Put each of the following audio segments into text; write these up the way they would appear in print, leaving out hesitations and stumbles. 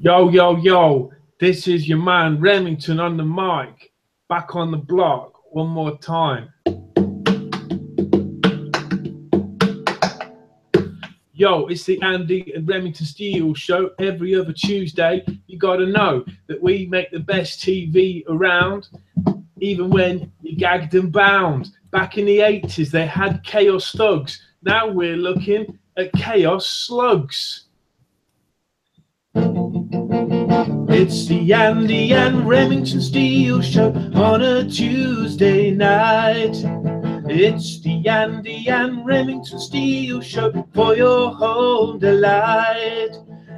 Yo, yo, yo, this is your man Remington on the mic, back on the block one more time. Yo, it's the Andy and Remington Steel show every other Tuesday. You gotta know that we make the best TV around, even when you're gagged and bound. Back in the 80s, they had Chaos Thugs. Now we're looking at Chaos Slugs. It's the Andy and Remington Steel show on a Tuesday night. It's the Andy and Remington Steel show for your home delight.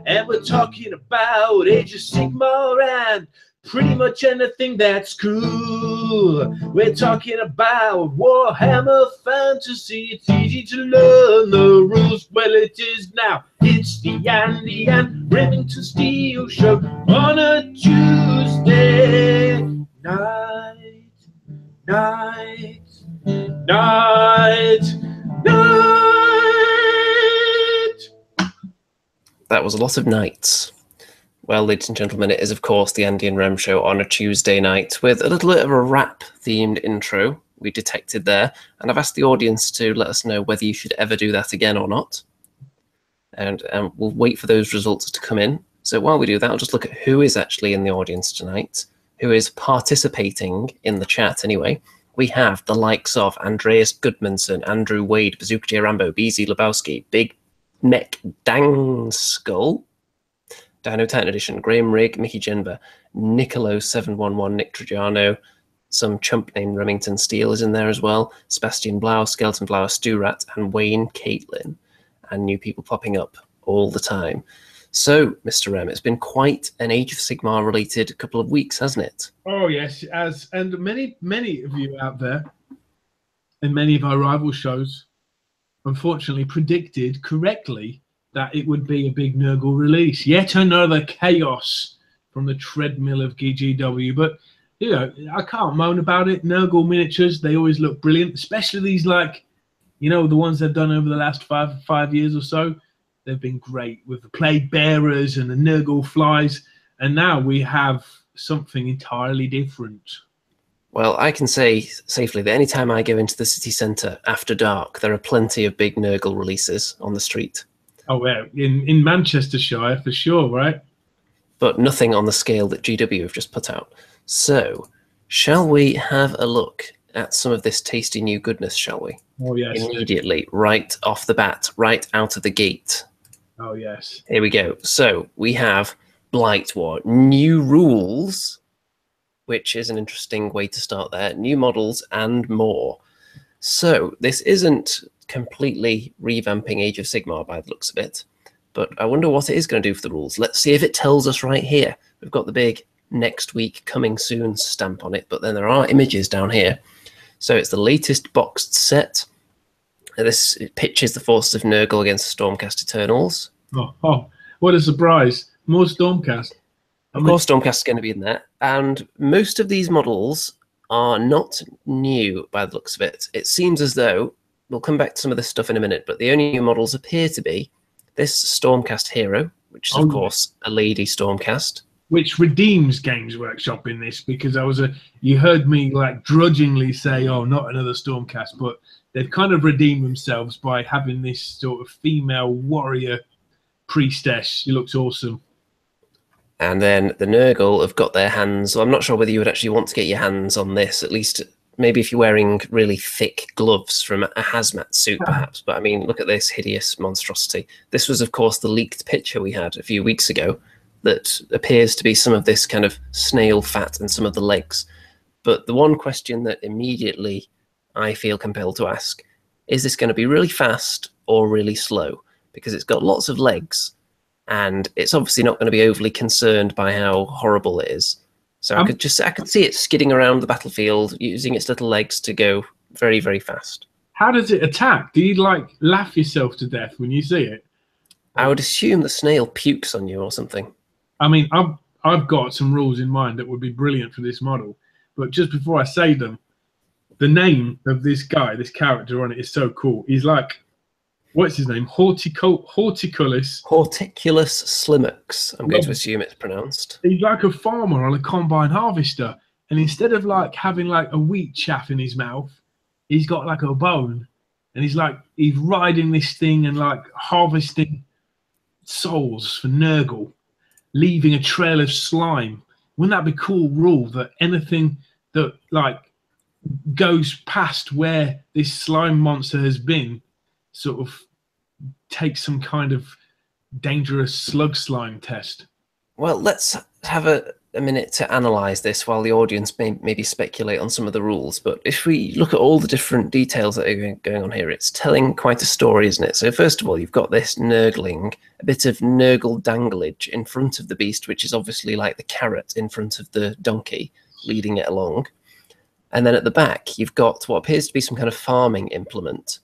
And we're talking about Age of Sigmar and pretty much anything that's cool. We're talking about Warhammer fantasy. It's easy to learn the rules. Well, it is now. It's the Andy and Remington Steel show on a Tuesday night. That was a lot of nights. Well, ladies and gentlemen, it is, of course, the Andy and Rem show on a Tuesday night with a little bit of a rap-themed intro we detected there. And I've asked the audience to let us know whether you should ever do that again or not. And we'll wait for those results to come in. So while we do that, I'll just look at who is actually in the audience tonight, who is participating in the chat anyway. We have the likes of Andreas Goodmanson, Andrew Wade, Bazooka J. Rambo, BZ Lebowski, Big Neck Dang Skull, Dino Titan Edition, Graham Rigg, Mickey Jenber, Nicolo711, Nick Trajano, some chump named Remington Steele is in there as well, Sebastian Blau, Skeleton Blower, Stu Rat, and Wayne Caitlin, and new people popping up all the time. So, Mr. Rem, it's been quite an Age of Sigmar related couple of weeks, hasn't it? Oh yes, and many of you out there, and many of our rival shows, unfortunately predicted correctly that it would be a big Nurgle release. Yet another chaos from the treadmill of GGW. But, you know, I can't moan about it. Nurgle miniatures, they always look brilliant, especially these, like, you know, the ones they've done over the last five years or so. They've been great with the Plague Bearers and the Nurgle Flies. And now we have something entirely different. Well, I can say safely that anytime I go into the city centre after dark, there are plenty of big Nurgle releases on the street. Oh, yeah, in Manchestershire, for sure, right? But nothing on the scale that GW have just put out. So, shall we have a look at some of this tasty new goodness, shall we? Oh, yes. Immediately, right off the bat, right out of the gate. Oh, yes. Here we go. So, we have Blight War. New rules, which is an interesting way to start there. New models and more. So, this isn't completely revamping Age of Sigmar by the looks of it, but I wonder what it is going to do for the rules. Let's see if it tells us right here. We've got the big next week coming soon stamp on it, but then there are images down here. So it's the latest boxed set. This pitches the forces of Nurgle against Stormcast Eternals. Oh, what a surprise. More Stormcast. Of course, Stormcast is going to be in there. And most of these models are not new by the looks of it. It seems as though, we'll come back to some of this stuff in a minute, but the only new models appear to be this Stormcast hero, which is, of course, a lady Stormcast. Which redeems Games Workshop in this, because you heard me like drudgingly say, oh, not another Stormcast, but they've kind of redeemed themselves by having this sort of female warrior priestess. She looks awesome. And then the Nurgle have got their hands. So I'm not sure whether you would actually want to get your hands on this, at least maybe if you're wearing really thick gloves from a hazmat suit, perhaps. But I mean, look at this hideous monstrosity. This was, of course, the leaked picture we had a few weeks ago that appears to be some of this kind of snail fat and some of the legs. But the one question that immediately I feel compelled to ask, is this going to be really fast or really slow? Because it's got lots of legs, and it's obviously not going to be overly concerned by how horrible it is. So I could see it skidding around the battlefield, using its little legs to go very, very fast. How does it attack? Do you like laugh yourself to death when you see it? I would assume the snail pukes on you or something. I mean, I've got some rules in mind that would be brilliant for this model. But just before I say them, the name of this guy, this character on it is so cool. He's like what's his name? Horticulus. Horticulus slimux, I'm going to assume it's pronounced. He's like a farmer on a combine harvester, and instead of like having like a wheat chaff in his mouth, he's got like a bone, and he's riding this thing and like harvesting souls for Nurgle, leaving a trail of slime. Wouldn't that be cool rule that anything that like goes past where this slime monster has been sort of takes some kind of dangerous slug slime test? Well, let's have a minute to analyze this while the audience may maybe speculate on some of the rules. But if we look at all the different details that are going on here, it's telling quite a story, isn't it? So first of all, you've got this Nurgling, a bit of Nurgle danglage in front of the beast, which is obviously like the carrot in front of the donkey, leading it along. And then at the back, you've got what appears to be some kind of farming implement,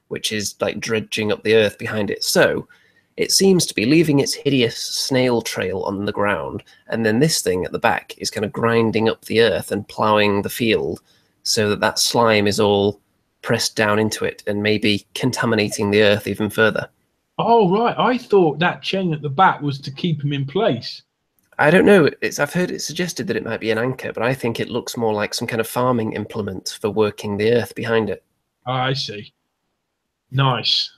which is like dredging up the earth behind it. So it seems to be leaving its hideous snail trail on the ground, and then this thing at the back is kind of grinding up the earth and ploughing the field so that that slime is all pressed down into it and maybe contaminating the earth even further. Oh, right. I thought that chain at the back was to keep him in place. I don't know. I've heard it suggested that it might be an anchor, but I think it looks more like some kind of farming implement for working the earth behind it. Oh, I see. Nice.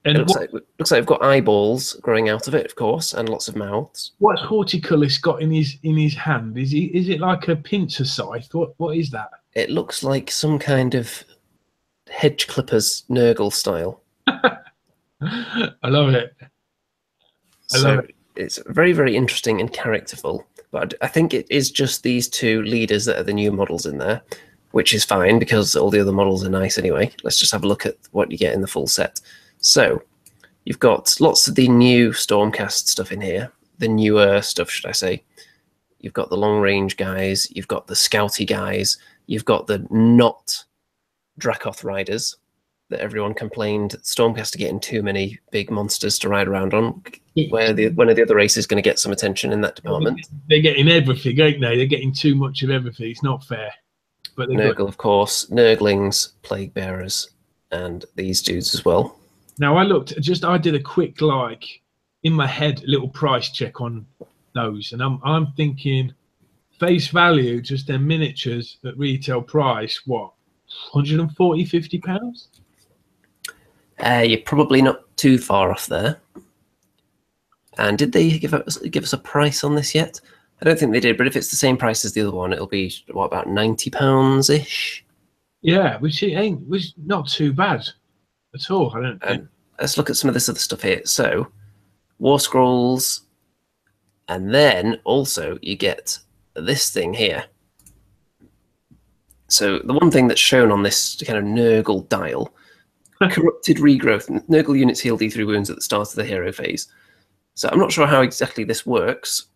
And it looks like we've got eyeballs growing out of it, of course, and lots of mouths. What's Horticulus got in his hand? Is it like a pincer scythe? What is that? It looks like some kind of hedge clippers Nurgle style. I love it. I love it. It's very, very interesting and characterful. But I think it is just these two leaders that are the new models in there, which is fine because all the other models are nice anyway. Let's just have a look at what you get in the full set. So you've got lots of the new Stormcast stuff in here, the newer stuff, should I say. You've got the long-range guys, you've got the scouty guys, you've got the not Dracoth riders that everyone complained Stormcast are getting too many big monsters to ride around on, where one of the other races is going to get some attention in that department. They're getting everything, ain't they? They're getting too much of everything. It's not fair. But Nurgle, of course, Nurglings, Plague Bearers, and these dudes as well. Now I did a quick in my head little price check on those, and I'm thinking face value, just their miniatures at retail price, what, 140, 50 pounds? You're probably not too far off there. And did they give us a price on this yet? I don't think they did, but if it's the same price as the other one, it'll be what, about £90 ish? Yeah, which not too bad at all, I don't think. Let's look at some of this other stuff here. So, War Scrolls, and then also you get this thing here. So the one thing that's shown on this kind of Nurgle dial, corrupted regrowth. Nurgle units heal D3 wounds at the start of the hero phase. So I'm not sure how exactly this works,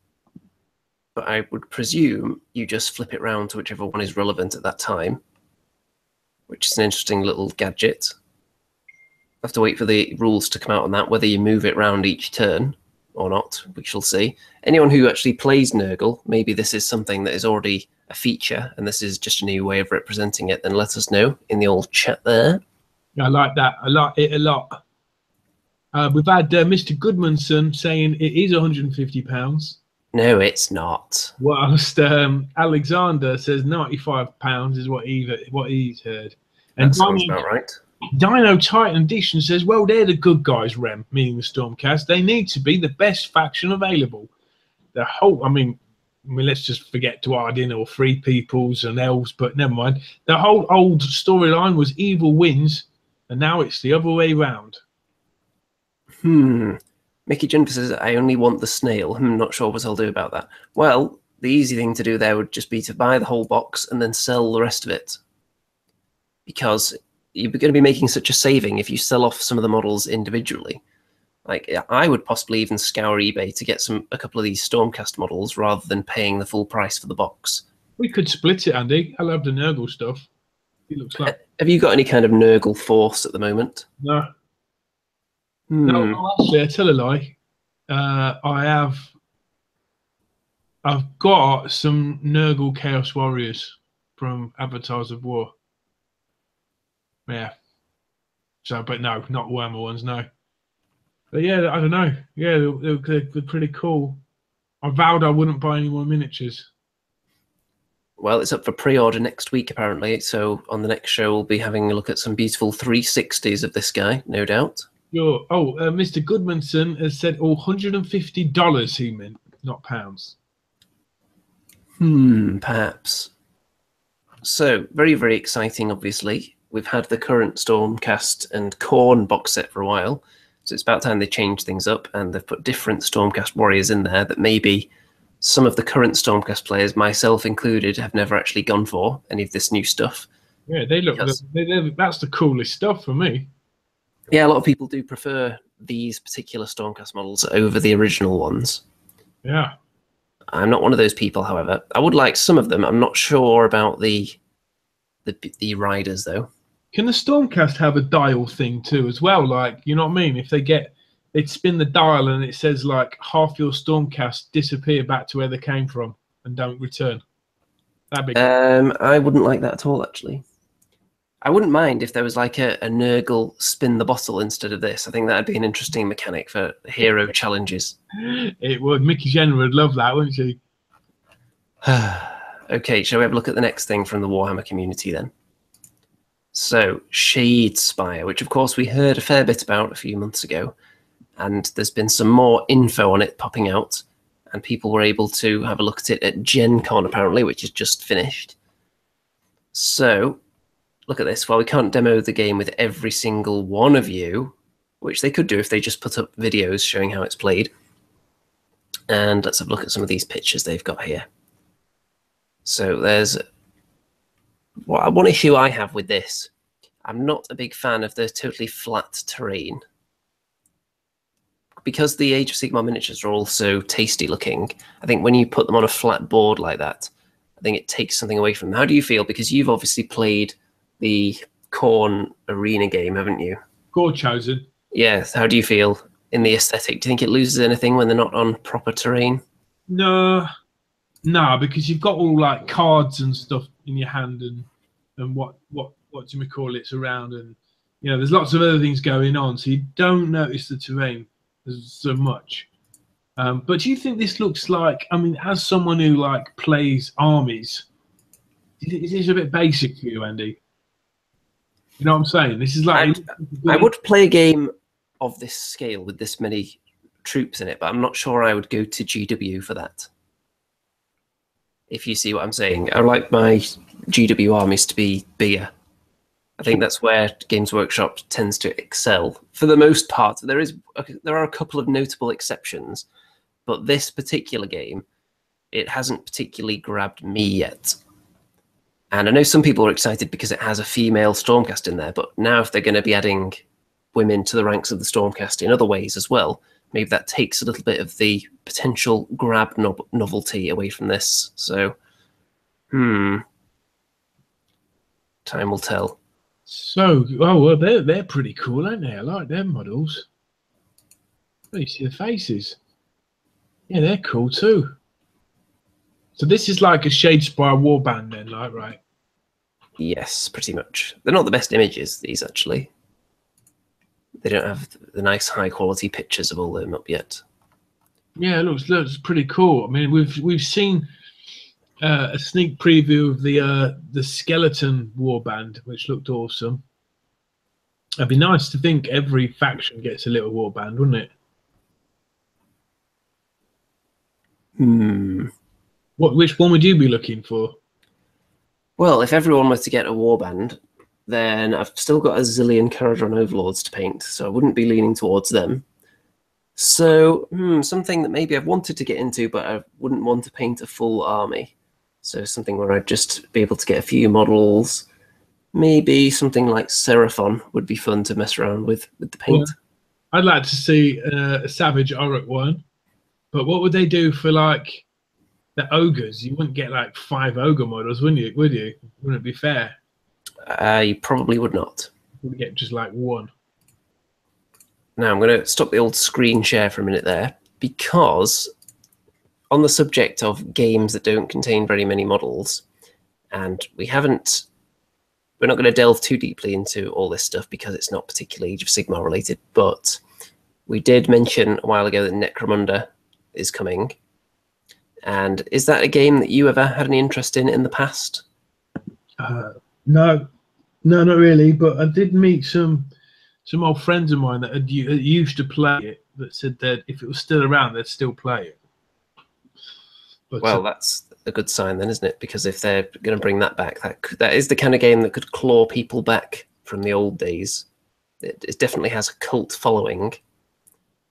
but I would presume you just flip it round to whichever one is relevant at that time, which is an interesting little gadget. Have to wait for the rules to come out on that, whether you move it round each turn or not. We shall see. Anyone who actually plays Nurgle, maybe this is something that is already a feature and this is just a new way of representing it, then let us know in the old chat there. Yeah, I like that. I like it a lot. We've had Mr. Goodmanson saying it is £150. No, it's not. Whilst Alexander says £95 is what he's heard. And that sounds about right. Dino Titan Edition says, well, they're the good guys, Rem, meaning the Stormcast. They need to be the best faction available. The whole, I mean, let's just forget Dwarden or Free Peoples and Elves, but never mind. The whole old storyline was evil wins, and now it's the other way round. Mickey Jennifer says, I only want the snail. I'm not sure what I'll do about that. Well, the easy thing to do there would just be to buy the whole box and then sell the rest of it. Because you're going to be making such a saving if you sell off some of the models individually. Like, I would possibly even scour eBay to get a couple of these Stormcast models rather than paying the full price for the box. We could split it, Andy. I love the Nurgle stuff. It looks like. Have you got any kind of Nurgle force at the moment? No. No, actually, I tell a lie. I've got some Nurgle Chaos Warriors from Avatars of War. Yeah. So, but no, not Warhammer ones, no. But yeah, I don't know. Yeah, they're pretty cool. I vowed I wouldn't buy any more miniatures. Well, it's up for pre-order next week, apparently. So on the next show, we'll be having a look at some beautiful 360s of this guy, no doubt. Mr. Goodmanson has said $150 he meant, not pounds. Perhaps. So, very, very exciting, obviously. We've had the current Stormcast and Khorne box set for a while, so it's about time they change things up, and they've put different Stormcast warriors in there that maybe some of the current Stormcast players, myself included, have never actually gone for any of this new stuff. Yeah, they look. That's the coolest stuff for me. Yeah, a lot of people do prefer these particular Stormcast models over the original ones. Yeah. I'm not one of those people, however. I would like some of them. I'm not sure about the riders, though. Can the Stormcast have a dial thing too, as well? Like, you know what I mean? If they'd spin the dial and it says like half your Stormcast disappear back to where they came from and don't return. That'd be cool. I wouldn't like that at all, actually. I wouldn't mind if there was like a Nurgle spin the bottle instead of this. I think that'd be an interesting mechanic for hero challenges. It would. Mickey Jenner would love that, wouldn't she? Okay, shall we have a look at the next thing from the Warhammer community then? So, Shadespire, which of course we heard a fair bit about a few months ago, and there's been some more info on it popping out, and people were able to have a look at it at Gen Con apparently, which is just finished. So, look at this. Well, we can't demo the game with every single one of you, which they could do if they just put up videos showing how it's played. And let's have a look at some of these pictures they've got here. So there's one issue I have with this. I'm not a big fan of the totally flat terrain. Because the Age of Sigmar miniatures are all so tasty looking, I think when you put them on a flat board like that, I think it takes something away from them. How do you feel? Because you've obviously played the Khorne arena game, haven't you? Gore chosen. Yes. How do you feel in the aesthetic? Do you think it loses anything when they're not on proper terrain? No, because you've got all like cards and stuff in your hand and what do you call it's around, and you know there's lots of other things going on, so you don't notice the terrain so much. But do you think this looks like? I mean, as someone who like plays armies, is this a bit basic for you, Andy? You know what I'm saying? This is like I would play a game of this scale with this many troops in it, but I'm not sure I would go to GW for that. If you see what I'm saying, I like my GW armies to be bigger. I think that's where Games Workshop tends to excel for the most part. There are a couple of notable exceptions, but this particular game, it hasn't particularly grabbed me yet. And I know some people are excited because it has a female Stormcast in there, but now if they're going to be adding women to the ranks of the Stormcast in other ways as well, maybe that takes a little bit of the potential grab novelty away from this. So, time will tell. So, well, they're pretty cool, aren't they? I like their models. Oh, you see the faces. Yeah, they're cool too. So this is like a Shadespire warband then, like, right? Yes, pretty much. They're not the best images, these, actually. They don't have the nice high-quality pictures of all them up yet. Yeah, it looks pretty cool. I mean, we've seen a sneak preview of the skeleton warband, which looked awesome. It'd be nice to think every faction gets a little warband, wouldn't it? Which one would you be looking for? Well, if everyone were to get a warband, then I've still got a zillion Caradron Overlords to paint, so I wouldn't be leaning towards them. So, something that maybe I've wanted to get into, but I wouldn't want to paint a full army. So something where I'd just be able to get a few models. Maybe something like Seraphon would be fun to mess around with the paint. Yeah. I'd like to see a Savage Auric one, but what would they do for like the ogres? You wouldn't get like 5 ogre models, wouldn't you? Would you? Wouldn't it be fair? You probably would not. You would get just like 1. Now I'm going to stop the old screen share for a minute there, because on the subject of games that don't contain very many models, and we haven't we're not going to delve too deeply into all this stuff because it's not particularly Age of Sigmar related, but we did mention a while ago that Necromunda is coming. And is that a game that you ever had any interest in the past? No, not really. But I did meet some old friends of mine that used to play it that said that if it was still around, they'd still play it. But, well, that's a good sign then, isn't it? Because if they're going to bring that back, that is the kind of game that could claw people back from the old days. It definitely has a cult following,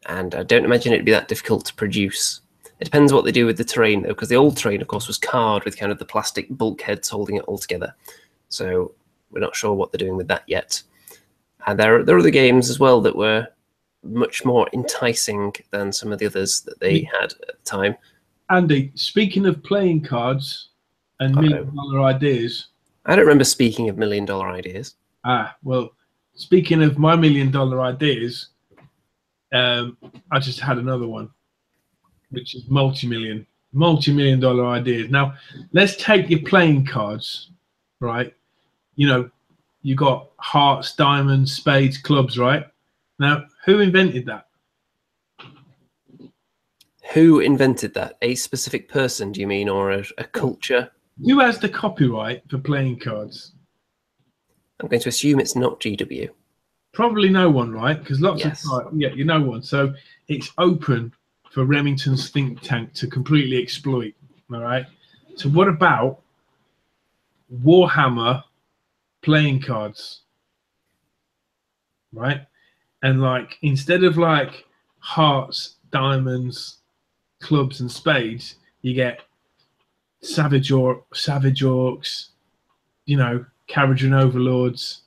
and I don't imagine it'd be that difficult to produce. It depends what they do with the terrain, though, because the old terrain, of course, was carved with kind of the plastic bulkheads holding it all together. So we're not sure what they're doing with that yet. And there are other games as well that were much more enticing than some of the others that they had at the time. Andy, speaking of playing cards and million-dollar ideas... I don't remember speaking of million-dollar ideas. Well, speaking of my million-dollar ideas, I just had another one, which is multi-million-dollar ideas. Now, let's take your playing cards, right? You know, you got hearts, diamonds, spades, clubs, right? Now, who invented that? Who invented that? A specific person, do you mean, or a culture? Who has the copyright for playing cards? I'm going to assume it's not GW. Probably no one, right? Because lots Yes. of time, you know one. So it's open for Remington's think tank to completely exploit. All right. So what about Warhammer playing cards? Right. And like instead of like hearts, diamonds, clubs, and spades, you get savage orcs, you know, carriage and overlords.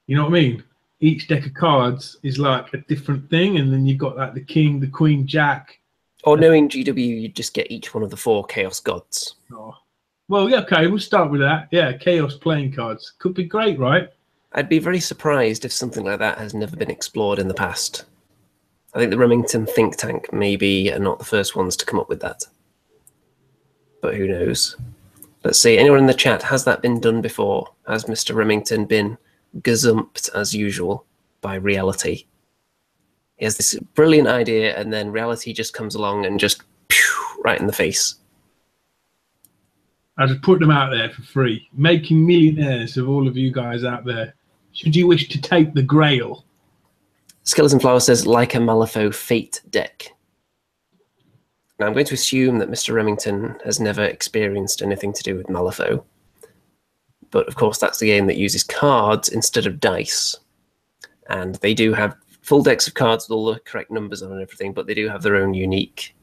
You know what I mean? Each deck of cards is like a different thing, and then you've got like the king, the queen, jack. Or knowing GW, you just get each one of the 4 chaos gods. Oh. Well, yeah, okay, we'll start with that. Yeah, chaos playing cards. Could be great, right? I'd be very surprised if something like that has never been explored in the past. I think the Remington think tank maybe are not the first ones to come up with that. But who knows? Let's see, anyone in the chat, has that been done before? Has Mr. Remington been gazumped, as usual, by reality? He has this brilliant idea, and then reality just comes along and just right in the face. I just put them out there for free, making millionaires of all of you guys out there. Should you wish to take the Grail? Skeleton Flower says, like a Malifaux Fate deck. Now, I'm going to assume that Mr. Remington has never experienced anything to do with Malifaux. But, of course, that's the game that uses cards instead of dice. And they do have full decks of cards with all the correct numbers on and everything, but they do have their own unique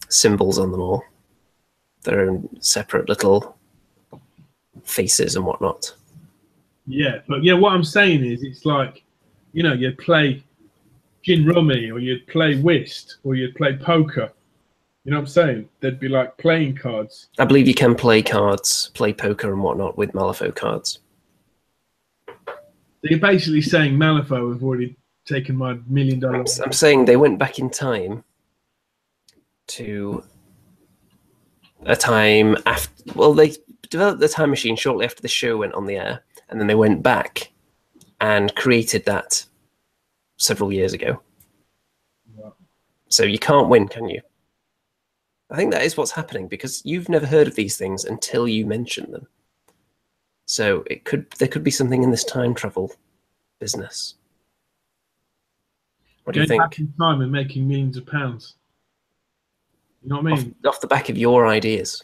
symbols on them all. Their own separate little faces and whatnot. Yeah, but yeah, what I'm saying is it's like, you know, you'd play gin rummy, or you'd play whist, or you'd play poker. You know what I'm saying? They'd be like playing cards. I believe you can play cards, play poker and whatnot with Malifaux cards. So you're basically saying Malifaux have already taken my $1 million. I'm saying they went back in time to a time after. Well, they developed the time machine shortly after the show went on the air, and then they went back and created that several years ago. Wow. So you can't win, can you? I think that is what's happening, because you've never heard of these things until you mention them. So there could be something in this time travel business. What do you think? Going back in time and making millions of pounds. You know what I mean? Off the back of your ideas.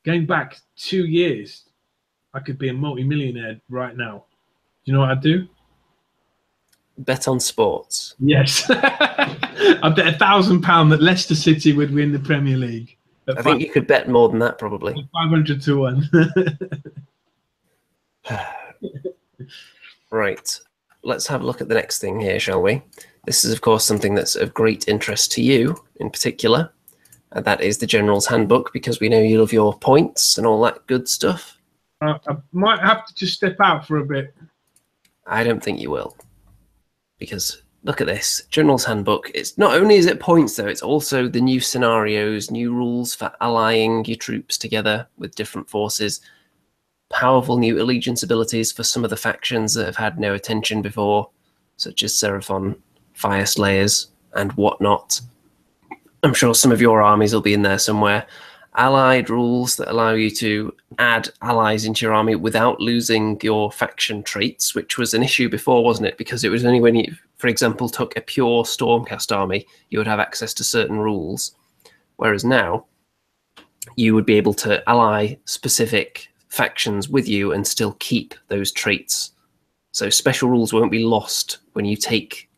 Going back 2 years, I could be a multi-millionaire right now. Do you know what I'd do? Bet on sports. Yes. I bet £1,000 that Leicester City would win the Premier League. I think you could bet more than that, probably. 500 to 1. Right. Let's have a look at the next thing here, shall we? This is, of course, something that's of great interest to you in particular. And that is the General's Handbook, because we know you love your points and all that good stuff. I might have to just step out for a bit. I don't think you will. Because look at this. General's Handbook. It's not only is it points, though, it's also the new scenarios, new rules for allying your troops together with different forces. powerful new allegiance abilities for some of the factions that have had no attention before, such as Seraphon, Fire Slayers, and whatnot. I'm sure some of your armies will be in there somewhere. Allied rules that allow you to add allies into your army without losing your faction traits, which was an issue before, wasn't it? Because it was only when you, for example, took a pure Stormcast army, you would have access to certain rules. Whereas now, you would be able to ally specific factions with you and still keep those traits. So special rules won't be lost when you take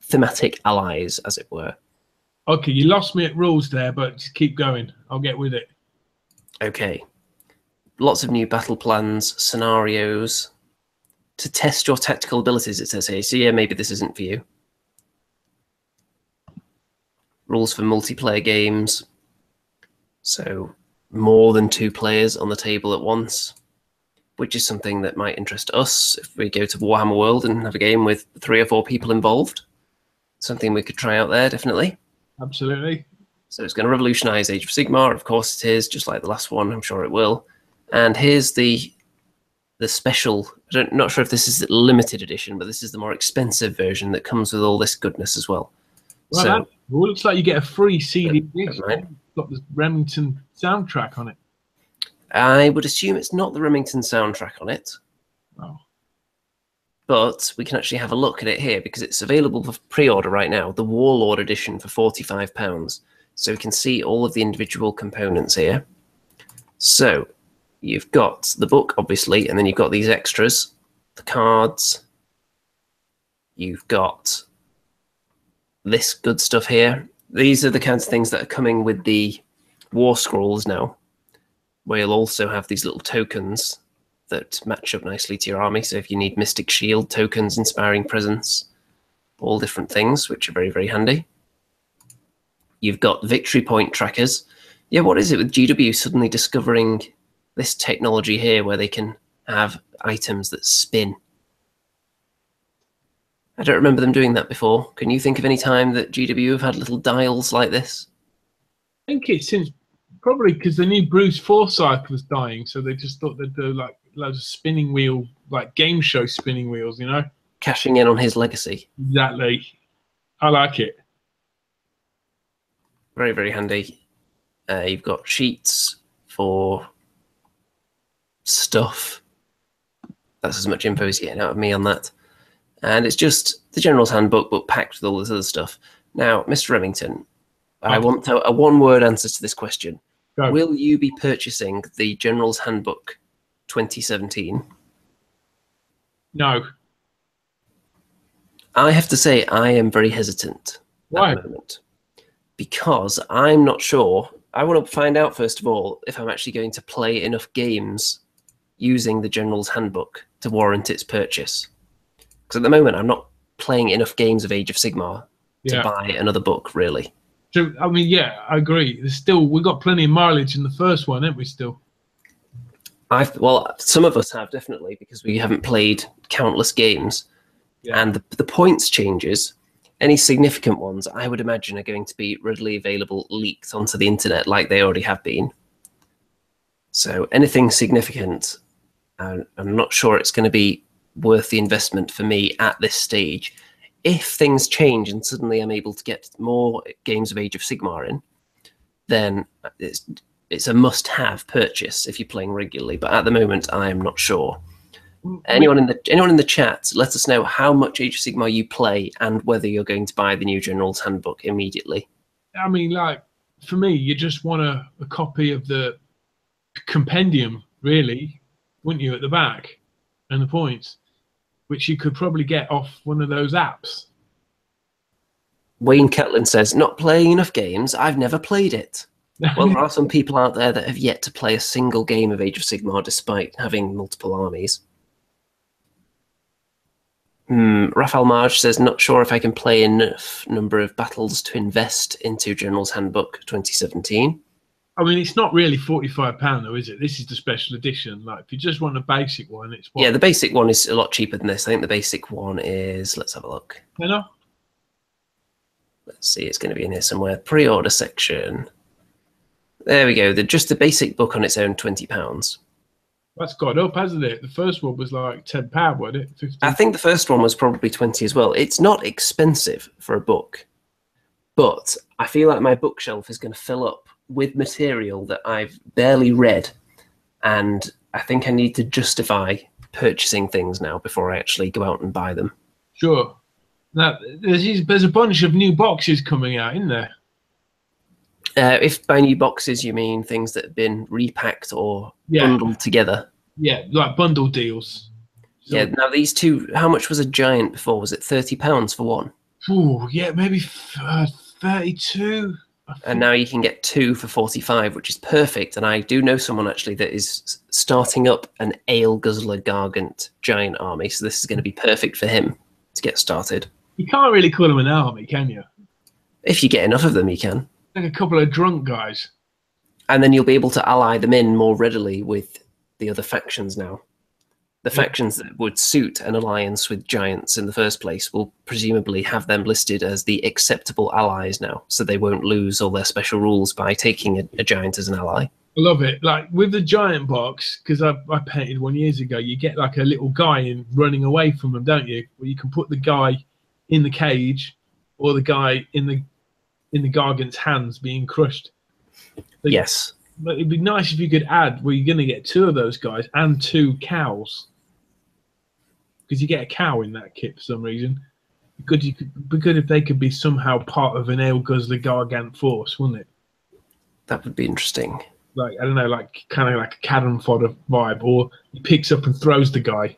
thematic allies, as it were. Okay, you lost me at rules there, but just keep going. I'll get with it. Okay. Lots of new battle plans, scenarios to test your tactical abilities, it says here. So yeah, maybe this isn't for you. Rules for multiplayer games. So more than 2 players on the table at once, which is something that might interest us if we go to Warhammer World and have a game with 3 or 4 people involved. Something we could try out there, definitely. Absolutely. So it's going to revolutionize Age of Sigmar. Of course it is, just like the last one. I'm sure it will. And here's the special. Not sure if this is the limited edition, but this is the more expensive version that comes with all this goodness as well. Well, so it looks like you get a free CD. It's right. got the Remington soundtrack on it. I would assume it's not the Remington soundtrack on it. Oh. But we can actually have a look at it here because it's available for pre-order right now, the Warlord edition for £45. So we can see all of the individual components here. So you've got the book, obviously, and then you've got these extras, the cards. You've got this good stuff here. These are the kinds of things that are coming with the War Scrolls now, where you'll also have these little tokens that match up nicely to your army. So if you need Mystic Shield tokens, Inspiring Presence, all different things, which are very, very handy. You've got victory point trackers. Yeah, what is it with GW suddenly discovering this technology here where they can have items that spin? I don't remember them doing that before. Can you think of any time that GW have had little dials like this? I think it's since probably because they knew Bruce Forsyth was dying, so they just thought they'd do like loads of spinning wheel, like game show spinning wheels, you know? Cashing in on his legacy. Exactly. I like it. Very, very handy. You've got sheets for stuff. That's as much info as you're getting out of me on that. And it's just the General's Handbook, but packed with all this other stuff. Now, Mr. Remington, I want a one-word answer to this question. Go. Will you be purchasing the General's Handbook 2017? No. I have to say I am very hesitant Why? at the moment. Because I'm not sure. I want to find out, first of all, if I'm actually going to play enough games using the General's Handbook to warrant its purchase. Because at the moment, I'm not playing enough games of Age of Sigmar to buy another book, really. So, I mean, yeah, I agree. There's still, we've got plenty of mileage in the first one, haven't we, still? Well, some of us have, definitely, because we haven't played countless games. Yeah. And the points changes, any significant ones, I would imagine, are going to be readily available, leaked onto the internet like they already have been. So anything significant, I'm not sure it's going to be worth the investment for me at this stage. If things change and suddenly I'm able to get more games of Age of Sigmar in, then it's a must-have purchase if you're playing regularly. But at the moment, I am not sure. Anyone in the chat, let us know how much Age of Sigmar you play and whether you're going to buy the new General's Handbook immediately. I mean, like, for me, you just want a copy of the compendium, really, wouldn't you, at the back, and the points, which you could probably get off one of those apps. Wayne Catlin says, not playing enough games, I've never played it. Well, there are some people out there that have yet to play a single game of Age of Sigmar despite having multiple armies. Raphael Marge says, not sure if I can play enough number of battles to invest into General's Handbook 2017. I mean, it's not really £45 though, is it? This is the special edition. Like, if you just want a basic one, it's what? Yeah, the basic one is a lot cheaper than this. I think the basic one is, let's have a look. Hello? Let's see, it's going to be in here somewhere. Pre-order section. There we go. Just the basic book on its own, £20. That's gone up, hasn't it? The first one was like £10, wasn't it? 15. I think the first one was probably 20 as well. It's not expensive for a book, but I feel like my bookshelf is going to fill up with material that I've barely read, and I think I need to justify purchasing things now before I actually go out and buy them. Sure. Now, there's a bunch of new boxes coming out, isn't there? If by new boxes you mean things that have been repacked or bundled together. Yeah, like bundle deals. So, yeah, now these two, how much was a giant before? Was it £30 for one? Oh, yeah, maybe 32. And now you can get two for 45, which is perfect. And I do know someone actually that is starting up an Ale Guzzler Gargant giant army. So this is going to be perfect for him to get started. You can't really call them an army, can you? If you get enough of them, you can. Like a couple of drunk guys. And then you'll be able to ally them in more readily with the other factions now. The factions that would suit an alliance with giants in the first place will presumably have them listed as the acceptable allies now, so they won't lose all their special rules by taking a giant as an ally. I love it. Like with the giant box, because I painted one years ago, you get like a little guy in running away from them, don't you? Where you can put the guy in the cage or the guy in the Gargant's hands being crushed. But yes. But it'd be nice if you could add where you're going to get two of those guys and two cows. Because you get a cow in that kit for some reason. It'd be good if they could be somehow part of an Ale Guzzler Gargant force, wouldn't it? That would be interesting. Like, I don't know, like kind of like a cannon fodder vibe, or he picks up and throws the guy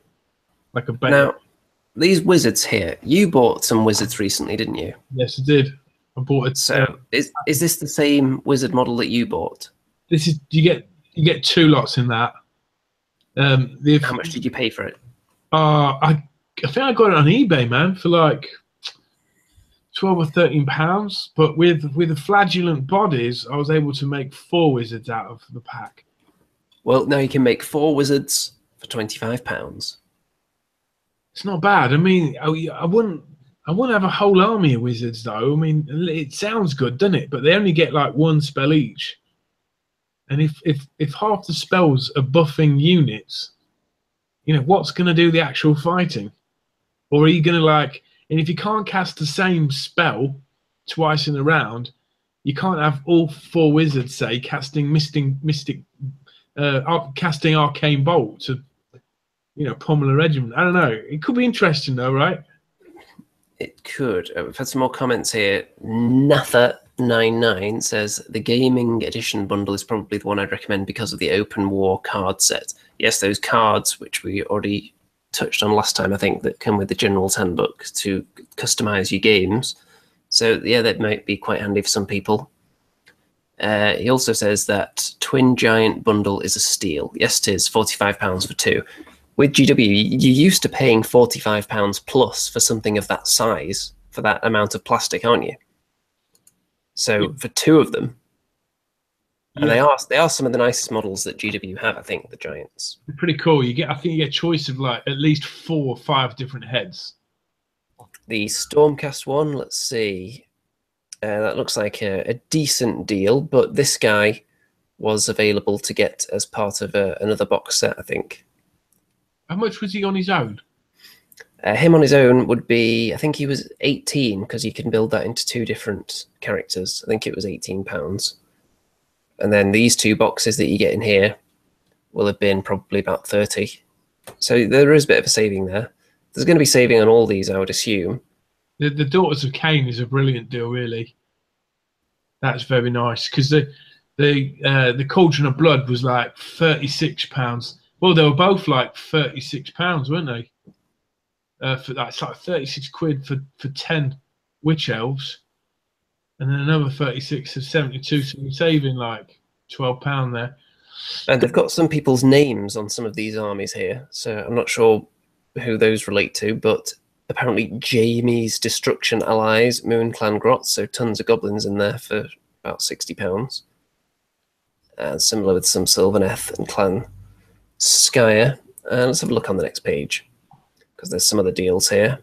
like a bear. Now, these wizards here, you bought some wizards recently, didn't you? Yes, I did. I bought it. So is this the same wizard model that you bought? This is you get two lots in that. How much did you pay for it? I think I got it on eBay, man, for like £12 or £13. But with the flagellant bodies, I was able to make 4 wizards out of the pack. Well, now you can make 4 wizards for £25. It's not bad. I mean, I wouldn't have a whole army of wizards though. I mean, it sounds good, doesn't it? But they only get like 1 spell each. And if half the spells are buffing units, you know, what's going to do the actual fighting? Or are you going to like, and if you can't cast the same spell twice in a round, you can't have all 4 wizards, say, casting casting Arcane Bolt to, you know, pummel a regiment. I don't know. It could be interesting though, right? It could. We've had some more comments here. Natha99 says the gaming edition bundle is probably the one I'd recommend because of the open war card set. Yes, those cards, which we already touched on last time, I think, that come with the General's Handbook to customize your games. So, yeah, that might be quite handy for some people. He also says that Twin Giant bundle is a steal. Yes, it is. £45 for 2. With GW, you're used to paying £45 plus for something of that size, for that amount of plastic, aren't you? So for 2 of them, and they are some of the nicest models that GW have, I think, the Giants. They're pretty cool. I think you get a choice of like at least 4 or 5 different heads. The Stormcast one, let's see. That looks like a decent deal, but this guy was available to get as part of another box set, I think. How much was he on his own? Him on his own would be, I think he was 18, because you can build that into 2 different characters. I think it was £18. And then these 2 boxes that you get in here will have been probably about 30. So there is a bit of a saving there. There's going to be saving on all these, I would assume. The Daughters of Cain is a brilliant deal, really. That's very nice, because the Cauldron of Blood was like £36. Well, they were both like £36, weren't they? It's like 36 quid for 10 witch elves, and then another 36 of 72. So you're saving like £12 there. And they've got some people's names on some of these armies here, so I'm not sure who those relate to, but apparently Jamie's Destruction Allies, Moon Clan Grot, so tons of goblins in there for about £60. And similar with some Sylvaneth and Clan Skyer. Let's have a look on the next page, because there's some other deals here.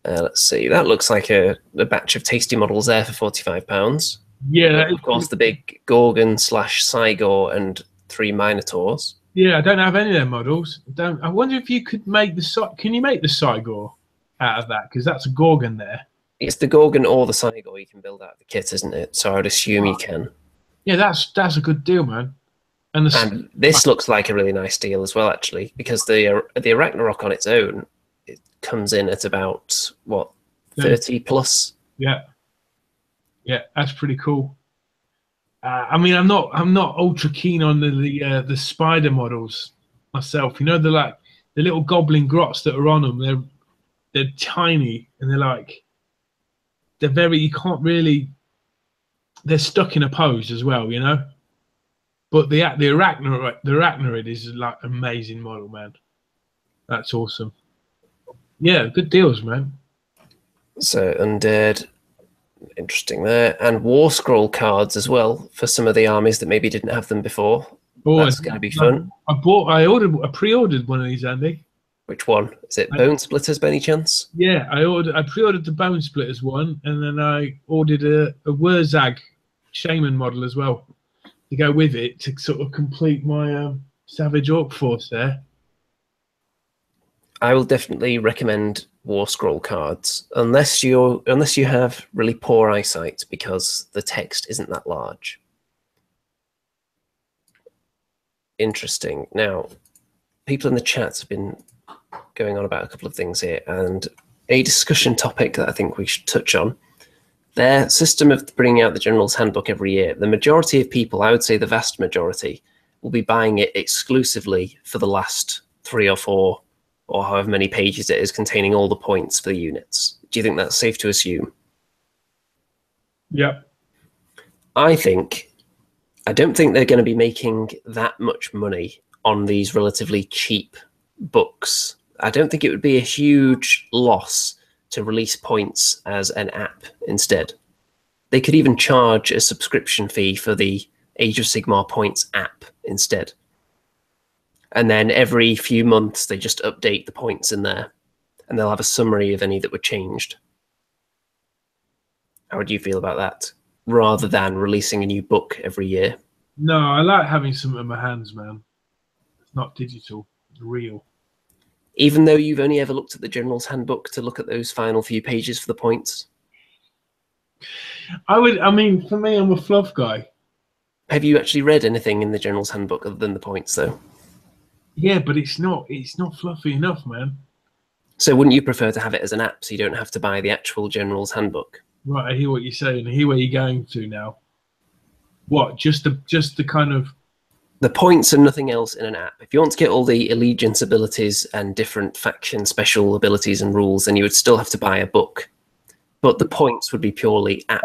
Let's see. That looks like a batch of tasty models there for £45. Yeah. Of course, the big Gorgon / Cygor and 3 Minotaurs. Yeah, I don't have any of their models. Don't. I wonder if you could make the. Can you make the Sigor out of that? Because that's a Gorgon there. It's the Gorgon or the Sigor you can build out of the kit, isn't it? So I would assume you can. Yeah, that's a good deal, man. And this looks like a really nice deal as well, actually, because the Ragnarok on its own, it comes in at about what, 30 plus. Yeah, that's pretty cool. I mean, I'm not ultra keen on the spider models myself. You know, the little goblin grots that are on them. They're tiny and they're very. You can't really. They're stuck in a pose as well, you know. But the Arachnoid is like an amazing model, man. That's awesome. Yeah, good deals, man. So Undead, interesting there, and War Scroll cards as well for some of the armies that maybe didn't have them before. Oh, that's going to be fun. I pre-ordered one of these, Andy. Which one? Is it Bone Splitters by any chance? Yeah, I pre-ordered the Bone Splitters one, and then I ordered a Wurzag Shaman model as well to go with it to sort of complete my Savage Orc force there. I will definitely recommend War Scroll cards, unless you have really poor eyesight, because the text isn't that large. Interesting. Now, people in the chat have been going on about a couple of things here, and a discussion topic that I think we should touch on. Their system of bringing out the General's Handbook every year, the majority of people, I would say the vast majority, will be buying it exclusively for the last 3 or 4 or however many pages it is containing all the points for the units. Do you think that's safe to assume? Yep. I don't think they're going to be making that much money on these relatively cheap books. I don't think it would be a huge loss to release points as an app instead. They could even charge a subscription fee for the Age of Sigmar points app instead. And then every few months, they just update the points in there, and they'll have a summary of any that were changed. How would you feel about that, rather than releasing a new book every year? No, I like having something in my hands, man. It's not digital, it's real. Even though you've only ever looked at the General's Handbook to look at those final few pages for the points? I mean, for me, I'm a fluff guy. Have you actually read anything in the General's Handbook other than the points, though? Yeah, but it's not fluffy enough, man. So wouldn't you prefer to have it as an app so you don't have to buy the actual General's Handbook? Right, I hear what you're saying. I hear where you're going to now. What? Just the kind of... The points and nothing else in an app. If you want to get all the allegiance abilities and different faction special abilities and rules, then you would still have to buy a book. But the points would be purely app.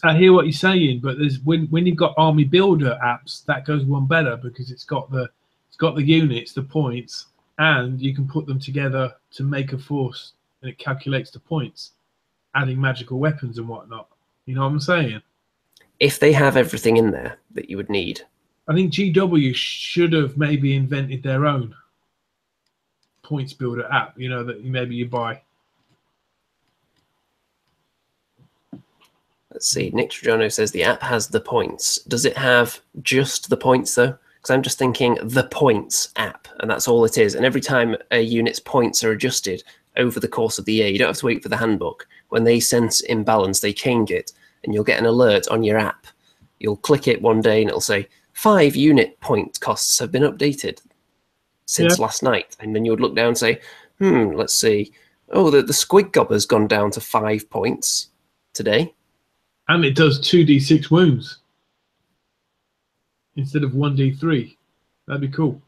I hear what you're saying, but there's when you've got army builder apps, that goes one better because it's got the units, the points, and you can put them together to make a force, and it calculates the points, adding magical weapons and whatnot. You know what I'm saying? If they have everything in there that you would need. I think GW should have maybe invented their own points builder app, you know, that maybe you buy. Let's see. Nick Trajano says the app has the points. Does it have just the points, though? Because I'm just thinking the points app, and that's all it is. And every time a unit's points are adjusted over the course of the year, you don't have to wait for the handbook. When they sense imbalance, they change it, and you'll get an alert on your app. You'll click it one day, and it'll say, 5 unit point costs have been updated since last night. And then you would look down and say, let's see. Oh, the Squig Gobber's gone down to 5 points today. And it does 2d6 wounds instead of 1d3. That'd be cool.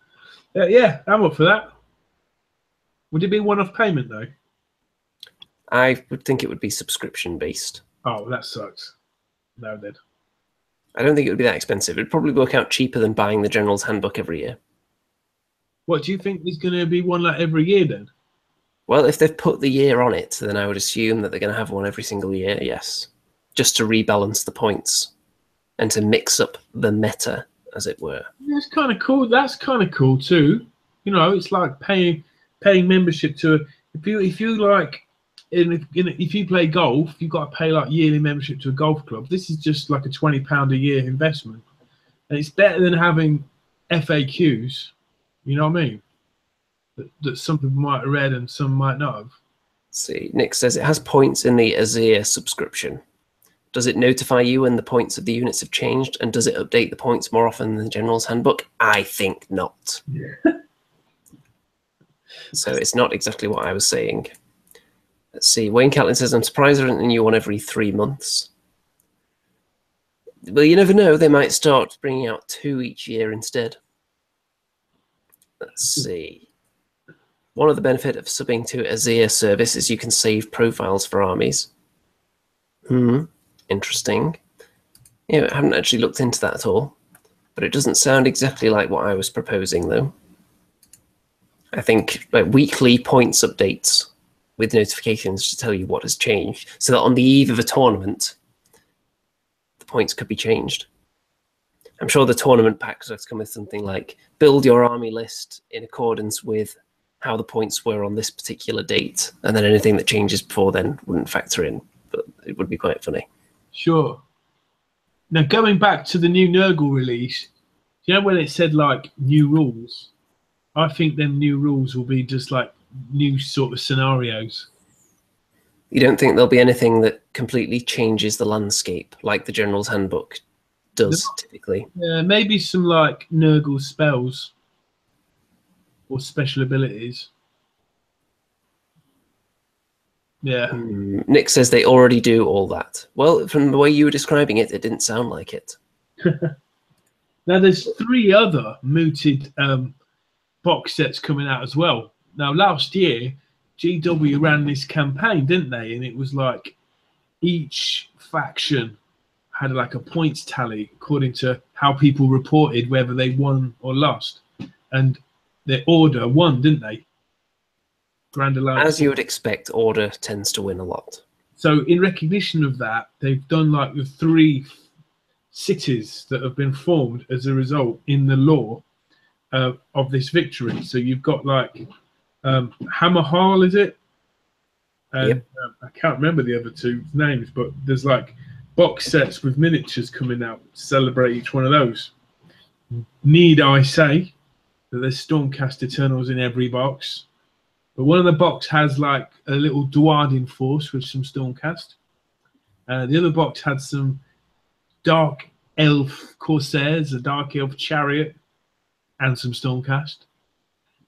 Yeah, I'm up for that. Would it be one-off payment, though? I would think it would be subscription-based. Oh, that sucks. No, then. I don't think it would be that expensive. It'd probably work out cheaper than buying the General's Handbook every year. What, do you think there's going to be one like every year, then? Well, if they've put the year on it, then I would assume that they're going to have one every single year, yes. Just to rebalance the points and to mix up the meta, as it were. That's kind of cool. That's kind of cool too. You know, it's like paying membership to if you play golf, you've got to pay like yearly membership to a golf club. This is just like a £20 a year investment, and it's better than having FAQs You know what I mean? That some people might have read and some might not have. See, Nick says it has points in the Azir subscription. Does it notify you when the points of the units have changed, and does it update the points more often than the General's Handbook? I think not. Yeah. So it's not exactly what I was saying. Let's see. Wayne Catlin says, I'm surprised there isn't a new one every 3 months. Well, you never know. They might start bringing out 2 each year instead. Let's see. One of the benefits of subbing to Azir service is you can save profiles for armies. Interesting. Yeah, I haven't actually looked into that at all. But it doesn't sound exactly like what I was proposing, though. I think like weekly points updates with notifications to tell you what has changed, so that on the eve of a tournament, the points could be changed. I'm sure the tournament packs have come with something like build your army list in accordance with how the points were on this particular date, and then anything that changes before then wouldn't factor in, but it would be quite funny. Sure. Now, going back to the new Nurgle release, you know when it said like new rules? I think them new rules will be just like new sort of scenarios. You don't think there'll be anything that completely changes the landscape like the General's Handbook does typically? Yeah, maybe some like Nurgle spells or special abilities. Yeah. Nick says they already do all that. Well, from the way you were describing it, it didn't sound like it. Now, there's 3 other mooted box sets coming out as well. Now, last year, GW ran this campaign, didn't they? And it was like each faction had like a points tally according to how people reported whether they won or lost. And their Order won, didn't they? Grand Alliance. As you would expect, Order tends to win a lot. So in recognition of that, they've done like the 3 cities that have been formed as a result in the lore of this victory. So you've got like Hammerhall, is it? And yep. I can't remember the other 2 names, but there's like box sets with miniatures coming out to celebrate each one of those. Need I say that there's Stormcast Eternals in every box? But one of the box has like a little Dwarden force with some Stormcast. The other box had some Dark Elf Corsairs, a Dark Elf Chariot, and some Stormcast.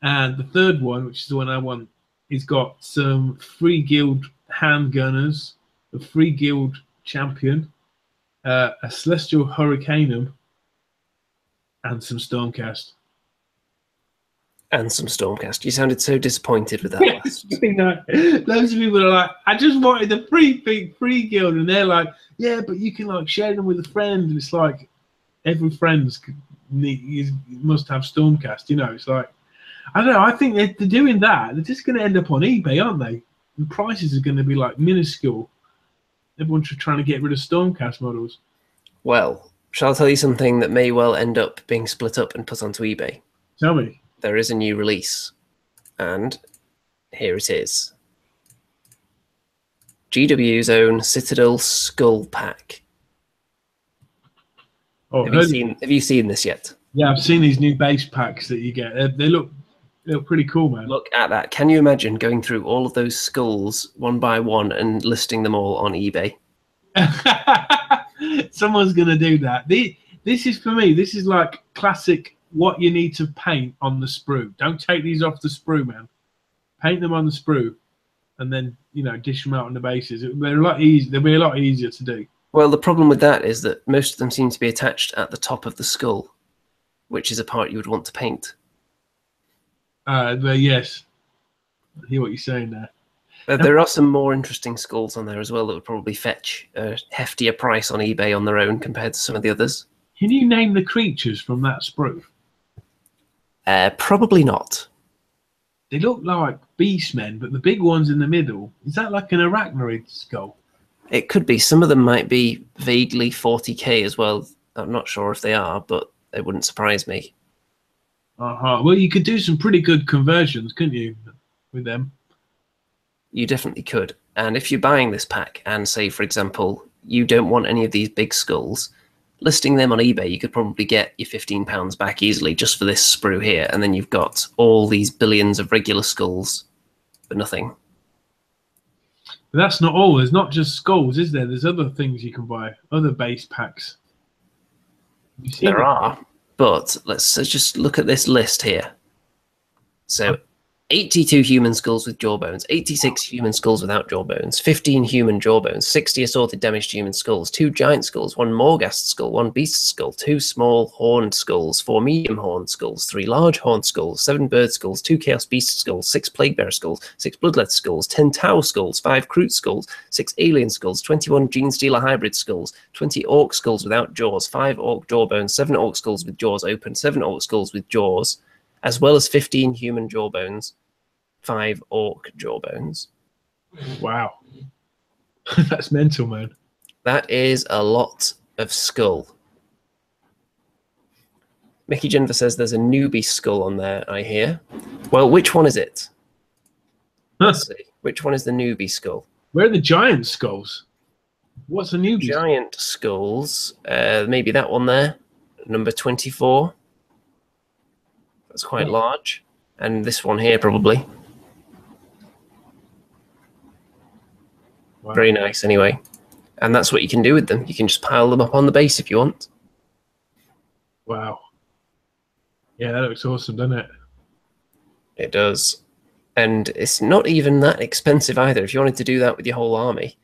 And the third one, which is the one I want, is got some Free Guild Handgunners, a Free Guild Champion, a Celestial Hurricaneum, and some Stormcast. And some Stormcast. You sounded so disappointed with that last. Loads of people are like, I just wanted the free guild, and they're like, yeah, but you can like share them with a friend, and it's like every friend's must have Stormcast. You know, it's like I don't know. I think they're doing that. They're just going to end up on eBay, aren't they? The prices are going to be like minuscule. Everyone's trying to get rid of Stormcast models. Well, shall I tell you something that may well end up being split up and put onto eBay? Tell me. There is a new release, and here it is. GW's own Citadel Skull Pack. Oh, have you seen this yet? Yeah, I've seen these new base packs that you get. They look pretty cool, man. Look at that. Can you imagine going through all of those skulls one by one and listing them all on eBay? Someone's going to do that. This is, for me, this is like classic what you need to paint on the sprue. Don't take these off the sprue, man. Paint them on the sprue and then, you know, dish them out on the bases. They'll be a lot easier to do. Well, the problem with that is that most of them seem to be attached at the top of the skull, which is a part you would want to paint. But yes, I hear what you're saying there. There are some more interesting skulls on there as well that would probably fetch a heftier price on eBay on their own compared to some of the others. Can you name the creatures from that sprue? Probably not. They look like beastmen, but the big ones in the middle, is that like an arachnoid skull? It could be. Some of them might be vaguely 40k as well. I'm not sure if they are, but it wouldn't surprise me. Well, you could do some pretty good conversions, couldn't you, with them? You definitely could. And if you're buying this pack and say, for example, you don't want any of these big skulls, listing them on eBay, you could probably get your £15 back easily just for this sprue here, and then you've got all these billions of regular skulls for nothing. But that's not all. There's not just skulls, is there? There's other things you can buy, other base packs. There are, but let's just look at this list here. So 82 human skulls with jawbones, 86 human skulls without jawbones, 15 human jawbones, 60 assorted damaged human skulls, 2 giant skulls, 1 morghast skull, 1 beast skull, 2 small horned skulls, 4 medium horned skulls, 3 large horned skulls, 7 bird skulls, 2 chaos beast skulls, 6 plaguebearer skulls, 6 bloodlet skulls, 10 tau skulls, 5 Kroot skulls, 6 alien skulls, 21 gene stealer hybrid skulls, 20 orc skulls without jaws, 5 orc jawbones, 7 orc skulls with jaws open, 7 orc skulls with jaws, as well as 15 human jawbones, 5 orc jawbones. Wow. That's mental, man. That is a lot of skull. Mickey Jennifer says there's a newbie skull on there, I hear. Well, which one is it? Let's see. Which one is the newbie skull? Where are the giant skulls? What's a newbie? Giant skulls. Maybe that one there. Number 24. That's quite large. And this one here, probably. Wow. Very nice, anyway. And that's what you can do with them. You can just pile them up on the base if you want. Wow. Yeah, that looks awesome, doesn't it? It does. And it's not even that expensive either. If you wanted to do that with your whole army,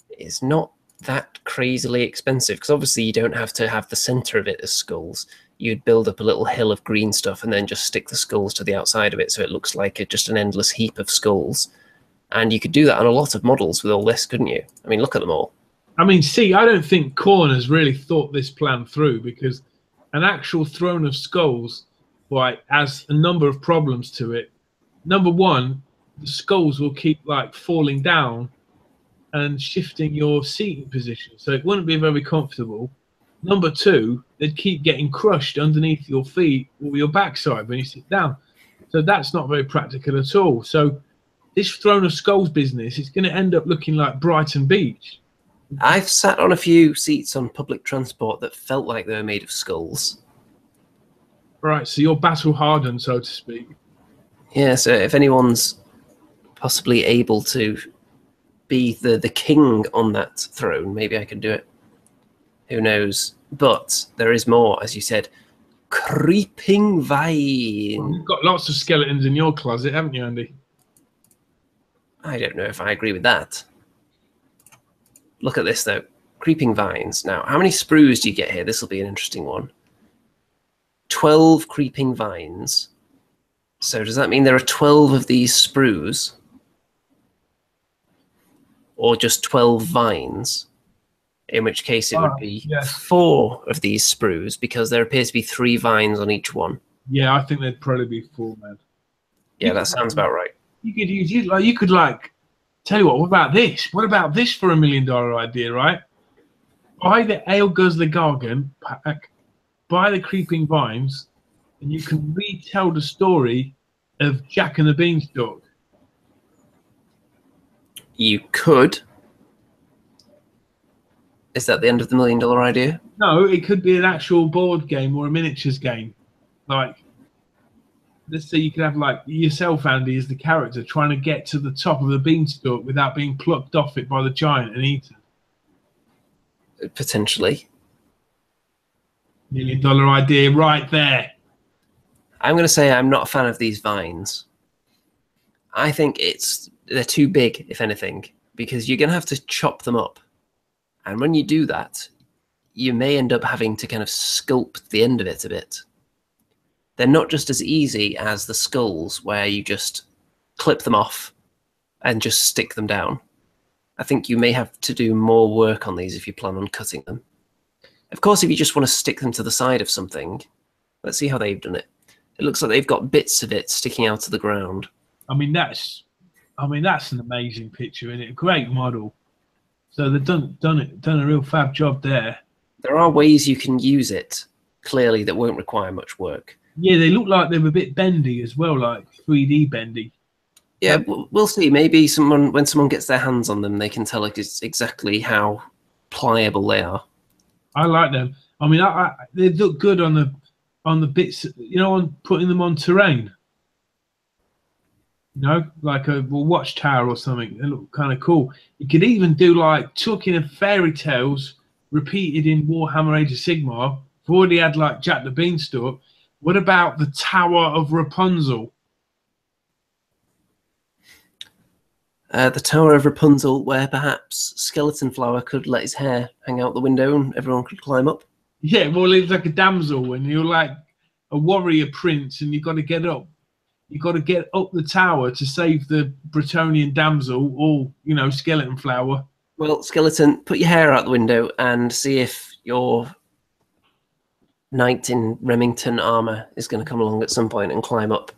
it's not that crazily expensive, because obviously you don't have to have the center of it as skulls. You'd build up a little hill of green stuff and then just stick the skulls to the outside of it so it looks like just an endless heap of skulls. And you could do that on a lot of models with all this, couldn't you? I mean, look at them all. I mean, see, I don't think Khorne has really thought this plan through, because an actual throne of skulls, right, has a number of problems to it. Number one, the skulls will keep like falling down and shifting your seating position, so it wouldn't be very comfortable. Number two, they'd keep getting crushed underneath your feet or your backside when you sit down. So that's not very practical at all. So this throne of skulls business is going to end up looking like Brighton Beach. I've sat on a few seats on public transport that felt like they were made of skulls. Right, so you're battle hardened, so to speak. Yeah, so if anyone's possibly able to be the king on that throne, maybe I can do it. Who knows? But there is more, as you said. Creeping vine. Well, you've got lots of skeletons in your closet, haven't you, Andy? I don't know if I agree with that. Look at this, though. Creeping vines. Now, how many sprues do you get here? This will be an interesting one. 12 creeping vines. So does that mean there are 12 of these sprues? Or just 12 vines? In which case it would be 4 of these sprues, because there appears to be 3 vines on each one. Yeah, I think there'd probably be 4, man. Yeah, that sounds about right. You could use you could tell you what about this? What about this for $1 million idea, right? Buy the Ale Guzzler Gargan pack, buy the Creeping Vines, and you can retell the story of Jack and the Beanstalk. You could. Is that the end of the $1 million idea? No, it could be an actual board game or a miniatures game. Like, let's say you could have like yourself, Andy, as the character trying to get to the top of the beanstalk without being plucked off it by the giant and eaten. Potentially. $1 million idea right there. I'm going to say I'm not a fan of these vines. I think they're too big, if anything, because you're going to have to chop them up. And when you do that, you may end up having to kind of sculpt the end of it a bit. They're not just as easy as the skulls, where you just clip them off and just stick them down. I think you may have to do more work on these if you plan on cutting them. Of course, if you just want to stick them to the side of something, let's see how they've done it. It looks like they've got bits of it sticking out of the ground. I mean, that's an amazing picture, isn't it? A great model. So they've done a real fab job there. There are ways you can use it, clearly, that won't require much work. Yeah, they look like they're a bit bendy as well, like 3D bendy. Yeah, we'll see. Maybe when someone gets their hands on them, they can tell us exactly how pliable they are. I like them. I mean, they look good on the bits, you know, on putting them on terrain. You know, like a watchtower or something. They look kind of cool. You could even do like Tolkien and fairy tales repeated in Warhammer Age of Sigmar. We've already had like Jack the Beanstalk. What about the Tower of Rapunzel? The Tower of Rapunzel, where perhaps Skeleton Flower could let his hair hang out the window and everyone could climb up. Yeah, well, it's like a damsel, and you're like a warrior prince, and you've got to get up. You've got to get up the tower to save the Bretonian damsel, or, you know, Skeleton Flower. Well, Skeleton, put your hair out the window and see if your knight in Remington armor is going to come along at some point and climb up.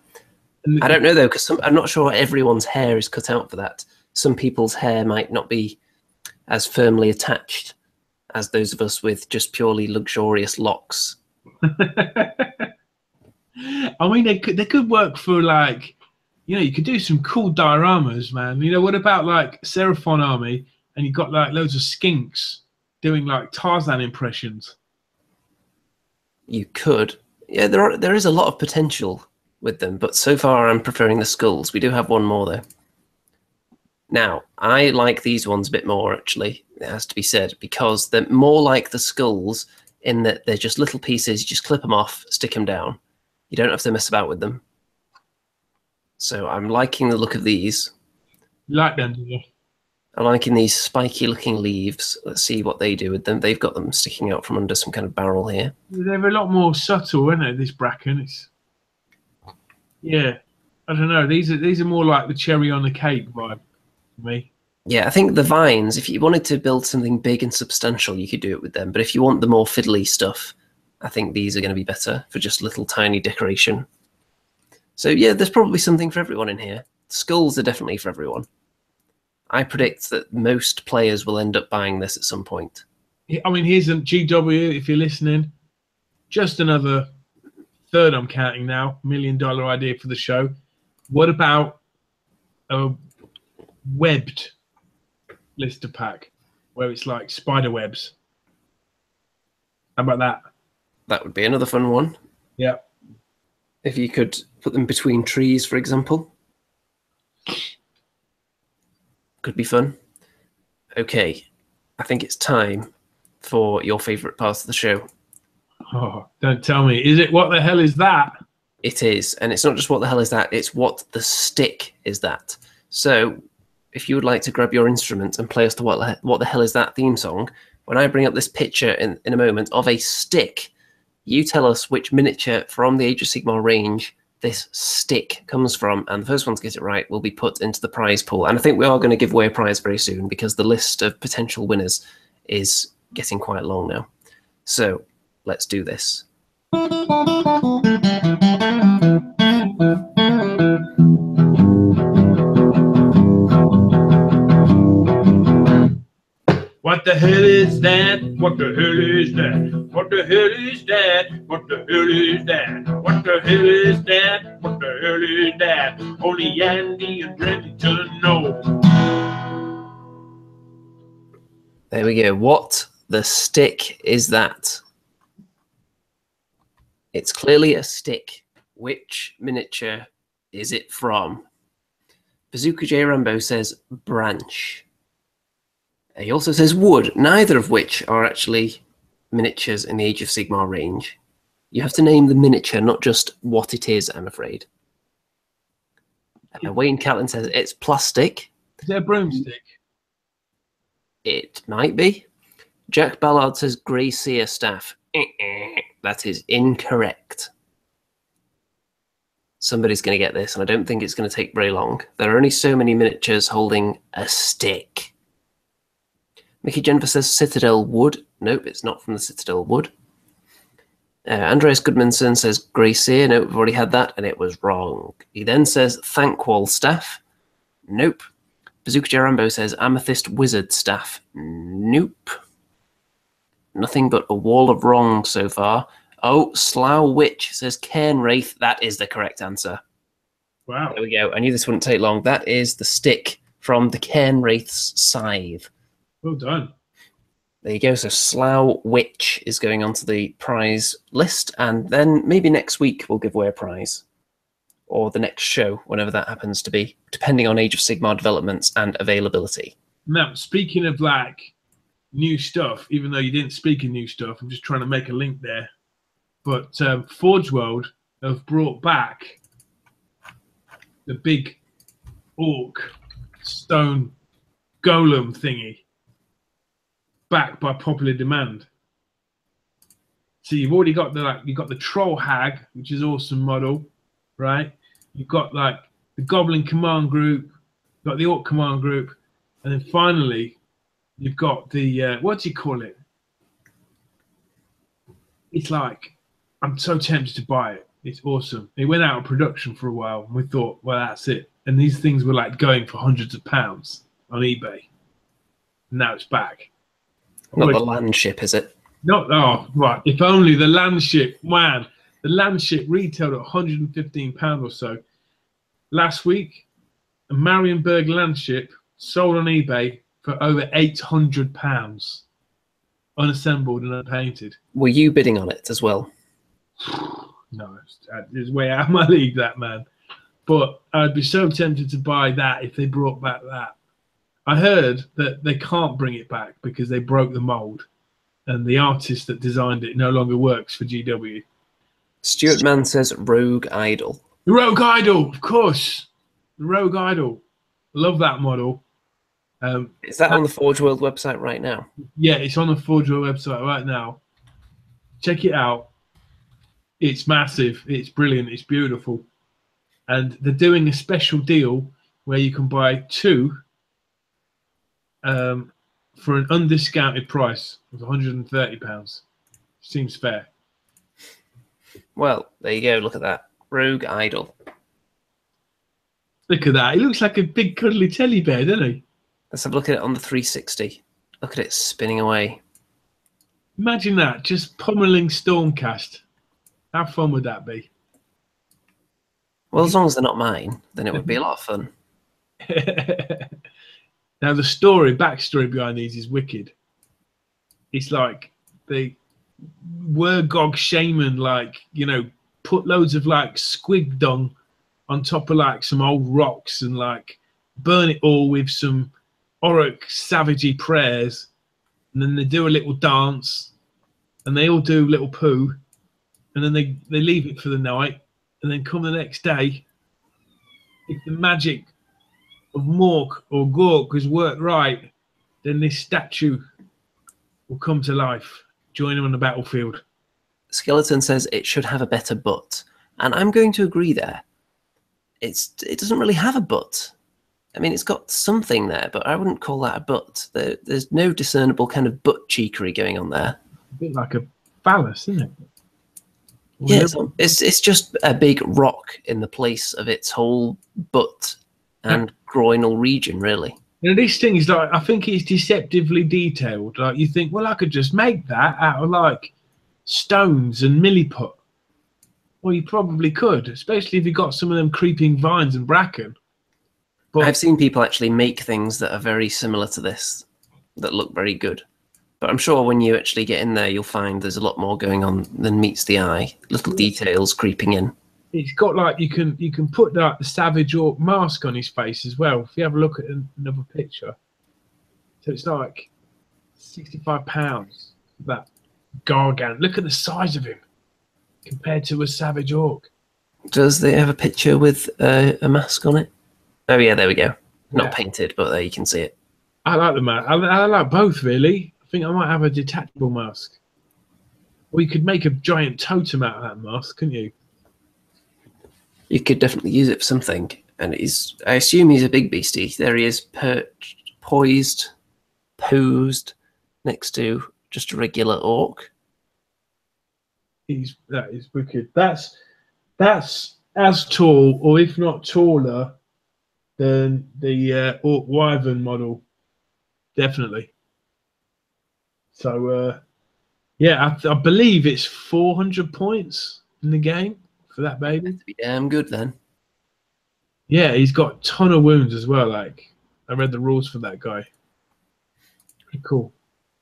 I don't know, though, because I'm not sure everyone's hair is cut out for that. Some people's hair might not be as firmly attached as those of us with just purely luxurious locks. I mean, they could work for, like, you know, you could do some cool dioramas, man. You know, what about like Seraphon Army, and you've got like loads of skinks doing like Tarzan impressions? You could. Yeah, there is a lot of potential with them, but so far I'm preferring the skulls. We do have one more, though. Now, I like these ones a bit more, actually, it has to be said, because they're more like the skulls in that they're just little pieces. You just clip them off, stick them down. You don't have to mess about with them. So I'm liking the look of these. You like them, do you? I'm liking these spiky-looking leaves. Let's see what they do with them. They've got them sticking out from under some kind of barrel here. They're a lot more subtle, aren't they, this bracken? It's... Yeah, I don't know. These are more like the cherry on the cake vibe for me. Yeah, I think the vines, if you wanted to build something big and substantial, you could do it with them. But if you want the more fiddly stuff, I think these are going to be better for just little tiny decoration. So yeah, there's probably something for everyone in here. Skulls are definitely for everyone. I predict that most players will end up buying this at some point. I mean, here's a GW, if you're listening. Just another third, I'm counting now, $1 million idea for the show. What about a webbed blister pack where it's like spider webs? How about that? That would be another fun one. Yeah. If you could put them between trees, for example. Could be fun. Okay, I think it's time for your favourite part of the show. Oh, don't tell me. Is it what the hell is that? It is, and it's not just what the hell is that, it's what the stick is that. So, if you would like to grab your instrument and play us the what the hell is that theme song, when I bring up this picture in a moment of a stick, you tell us which miniature from the Age of Sigmar range this stick comes from, and the first one to get it right will be put into the prize pool. And I think we are going to give away a prize very soon because the list of potential winners is getting quite long now. So let's do this. What the hell is that? What the hell is that? What the hell is that? What the hell is that? What the hell is that? What the hell is that? Only Andy and Remington know. There we go. What the stick is that? It's clearly a stick. Which miniature is it from? Bazooka J. Rambo says branch. He also says wood, neither of which are actually miniatures in the Age of Sigmar range. You have to name the miniature, not just what it is, I'm afraid. Wayne Catlin says it's plastic. Is it a broomstick? It might be. Jack Ballard says grey seer staff. That is incorrect. Somebody's going to get this, and I don't think it's going to take very long. There are only so many miniatures holding a stick. Mickey Jennifer says Citadel Wood. Nope, it's not from the Citadel Wood. Andreas Goodmanson says Grey Seer. Nope, we've already had that, and it was wrong. He then says Thankwall Staff. Nope. Bazooka Jarambo says Amethyst Wizard Staff. Nope. Nothing but a wall of wrong so far. Oh, Slough Witch says Cairn Wraith. That is the correct answer. Wow. There we go. I knew this wouldn't take long. That is the stick from the Cairn Wraith's Scythe. Well done. There you go. So Slough Witch is going onto the prize list, and then maybe next week we'll give away a prize, or the next show, whenever that happens to be, depending on Age of Sigmar developments and availability. Now, speaking of like new stuff, even though you didn't speak of new stuff, I'm just trying to make a link there. But Forge World have brought back the big orc stone golem thingy back by popular demand. So you've already got the troll hag, which is awesome model, right? You've got like the goblin command group, you've got the orc command group, and then finally you've got the what do you call it? It's like, I'm so tempted to buy it. It's awesome. It went out of production for a while, and we thought, well, that's it. And these things were like going for hundreds of pounds on eBay. And now it's back. Not the land ship, is it? Not, oh, right. If only the land ship, man. The land ship retailed at £115 or so. Last week, a Marienburg land ship sold on eBay for over £800, unassembled and unpainted. Were you bidding on it as well? No, it's way out of my league, that, man. But I'd be so tempted to buy that if they brought back that. I heard that they can't bring it back because they broke the mold, and the artist that designed it no longer works for GW. Stuart Mann says Rogue Idol. The Rogue Idol, of course. The Rogue Idol. Love that model. Is that on the Forge World website right now? Yeah, it's on the Forge World website right now. Check it out. It's massive. It's brilliant. It's beautiful. And they're doing a special deal where you can buy two for an undiscounted price of £130. Seems fair. Well, there you go. Look at that. Rogue Idol. Look at that. He looks like a big cuddly teddy bear, doesn't he? Let's have a look at it on the 360. Look at it spinning away. Imagine that. Just pummeling Stormcast. How fun would that be? Well, as long as they're not mine, then it would be a lot of fun. Now, the backstory behind these is wicked. It's like the Wergog shaman, like, you know, put loads of like squig dung on top of like some old rocks and like burn it all with some Orruk savagey prayers. And then they do a little dance and they all do little poo. And then they leave it for the night. And then come the next day, if the magic of Mork or Gork has worked right, then this statue will come to life. Join him on the battlefield. Skeleton says it should have a better butt. And I'm going to agree there. It doesn't really have a butt. I mean, it's got something there, but I wouldn't call that a butt. There's no discernible kind of butt cheekery going on there. A bit like a phallus, isn't it? Yeah, it's just a big rock in the place of its whole butt and groinal region, really. And this thing is like, I think it's deceptively detailed. Like, you think, well, I could just make that out of like stones and milliput. Well, you probably could, especially if you got some of them creeping vines and bracken. But I've seen people actually make things that are very similar to this, that look very good. But I'm sure when you actually get in there, you'll find there's a lot more going on than meets the eye. Little details creeping in. It's got like, you can put like the Savage Orc mask on his face as well. If you have a look at another picture. So it's like £65, that gargant. Look at the size of him compared to a Savage Orc. Does they have a picture with a mask on it? Oh yeah, there we go. Not painted, but there you can see it. I like the mask. I like both, really. I think I might have a detachable mask. Or you could make a giant totem out of that mask, couldn't you? You could definitely use it for something. And I assume he's a big beastie. There he is, perched, poised, posed next to just a regular orc. That is wicked. That's as tall, or if not taller, than the Orc Wyvern model. Definitely. So, yeah, I believe it's 400 points in the game for that baby. That'd be damn good then. Yeah, he's got a ton of wounds as well. Like, I read the rules for that guy. Pretty cool.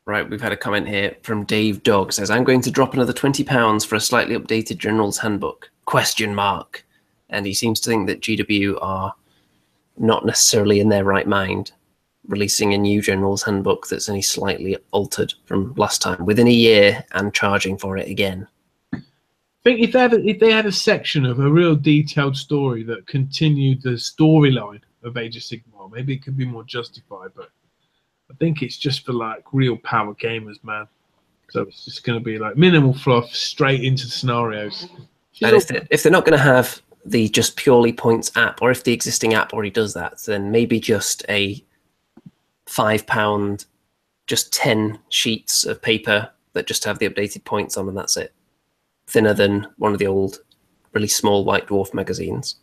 Right, we've had a comment here from Dave Dog. Says, I'm going to drop another £20 for a slightly updated General's Handbook. ? And he seems to think that GW are not necessarily in their right mind, releasing a new General's Handbook that's only slightly altered from last time within a year and charging for it again. I think if they had a section of a real detailed story that continued the storyline of Age of Sigmar, maybe it could be more justified, but I think it's just for like real power gamers, man. So it's just going to be like minimal fluff straight into the scenarios. And if they're not going to have the just purely points app, or if the existing app already does that, then maybe just a £5, just 10 sheets of paper that just have the updated points on, and that's it. Thinner than one of the old, really small White Dwarf magazines.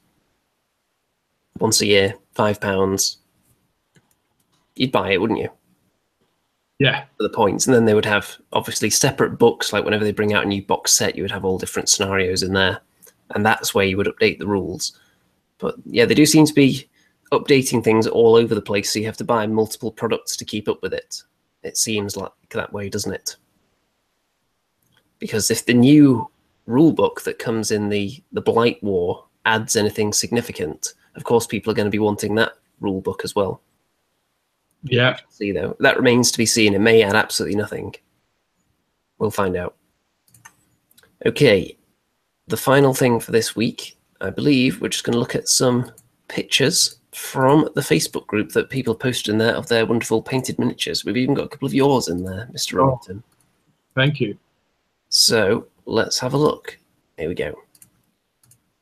Once a year, £5. You'd buy it, wouldn't you? Yeah. For the points. And then they would have, obviously, separate books. Like whenever they bring out a new box set, you would have all different scenarios in there. And that's where you would update the rules. But yeah, they do seem to be updating things all over the place, so you have to buy multiple products to keep up with it. It seems like that way, doesn't it? Because if the new rule book that comes in the Blight War adds anything significant, of course people are going to be wanting that rule book as well. Yeah. See, though, that remains to be seen. It may add absolutely nothing. We'll find out. Okay, the final thing for this week, I believe we're just going to look at some pictures from the Facebook group that people posted in there of their wonderful painted miniatures. We've even got a couple of yours in there, Mr. Remington. Thank you. So let's have a look. Here we go.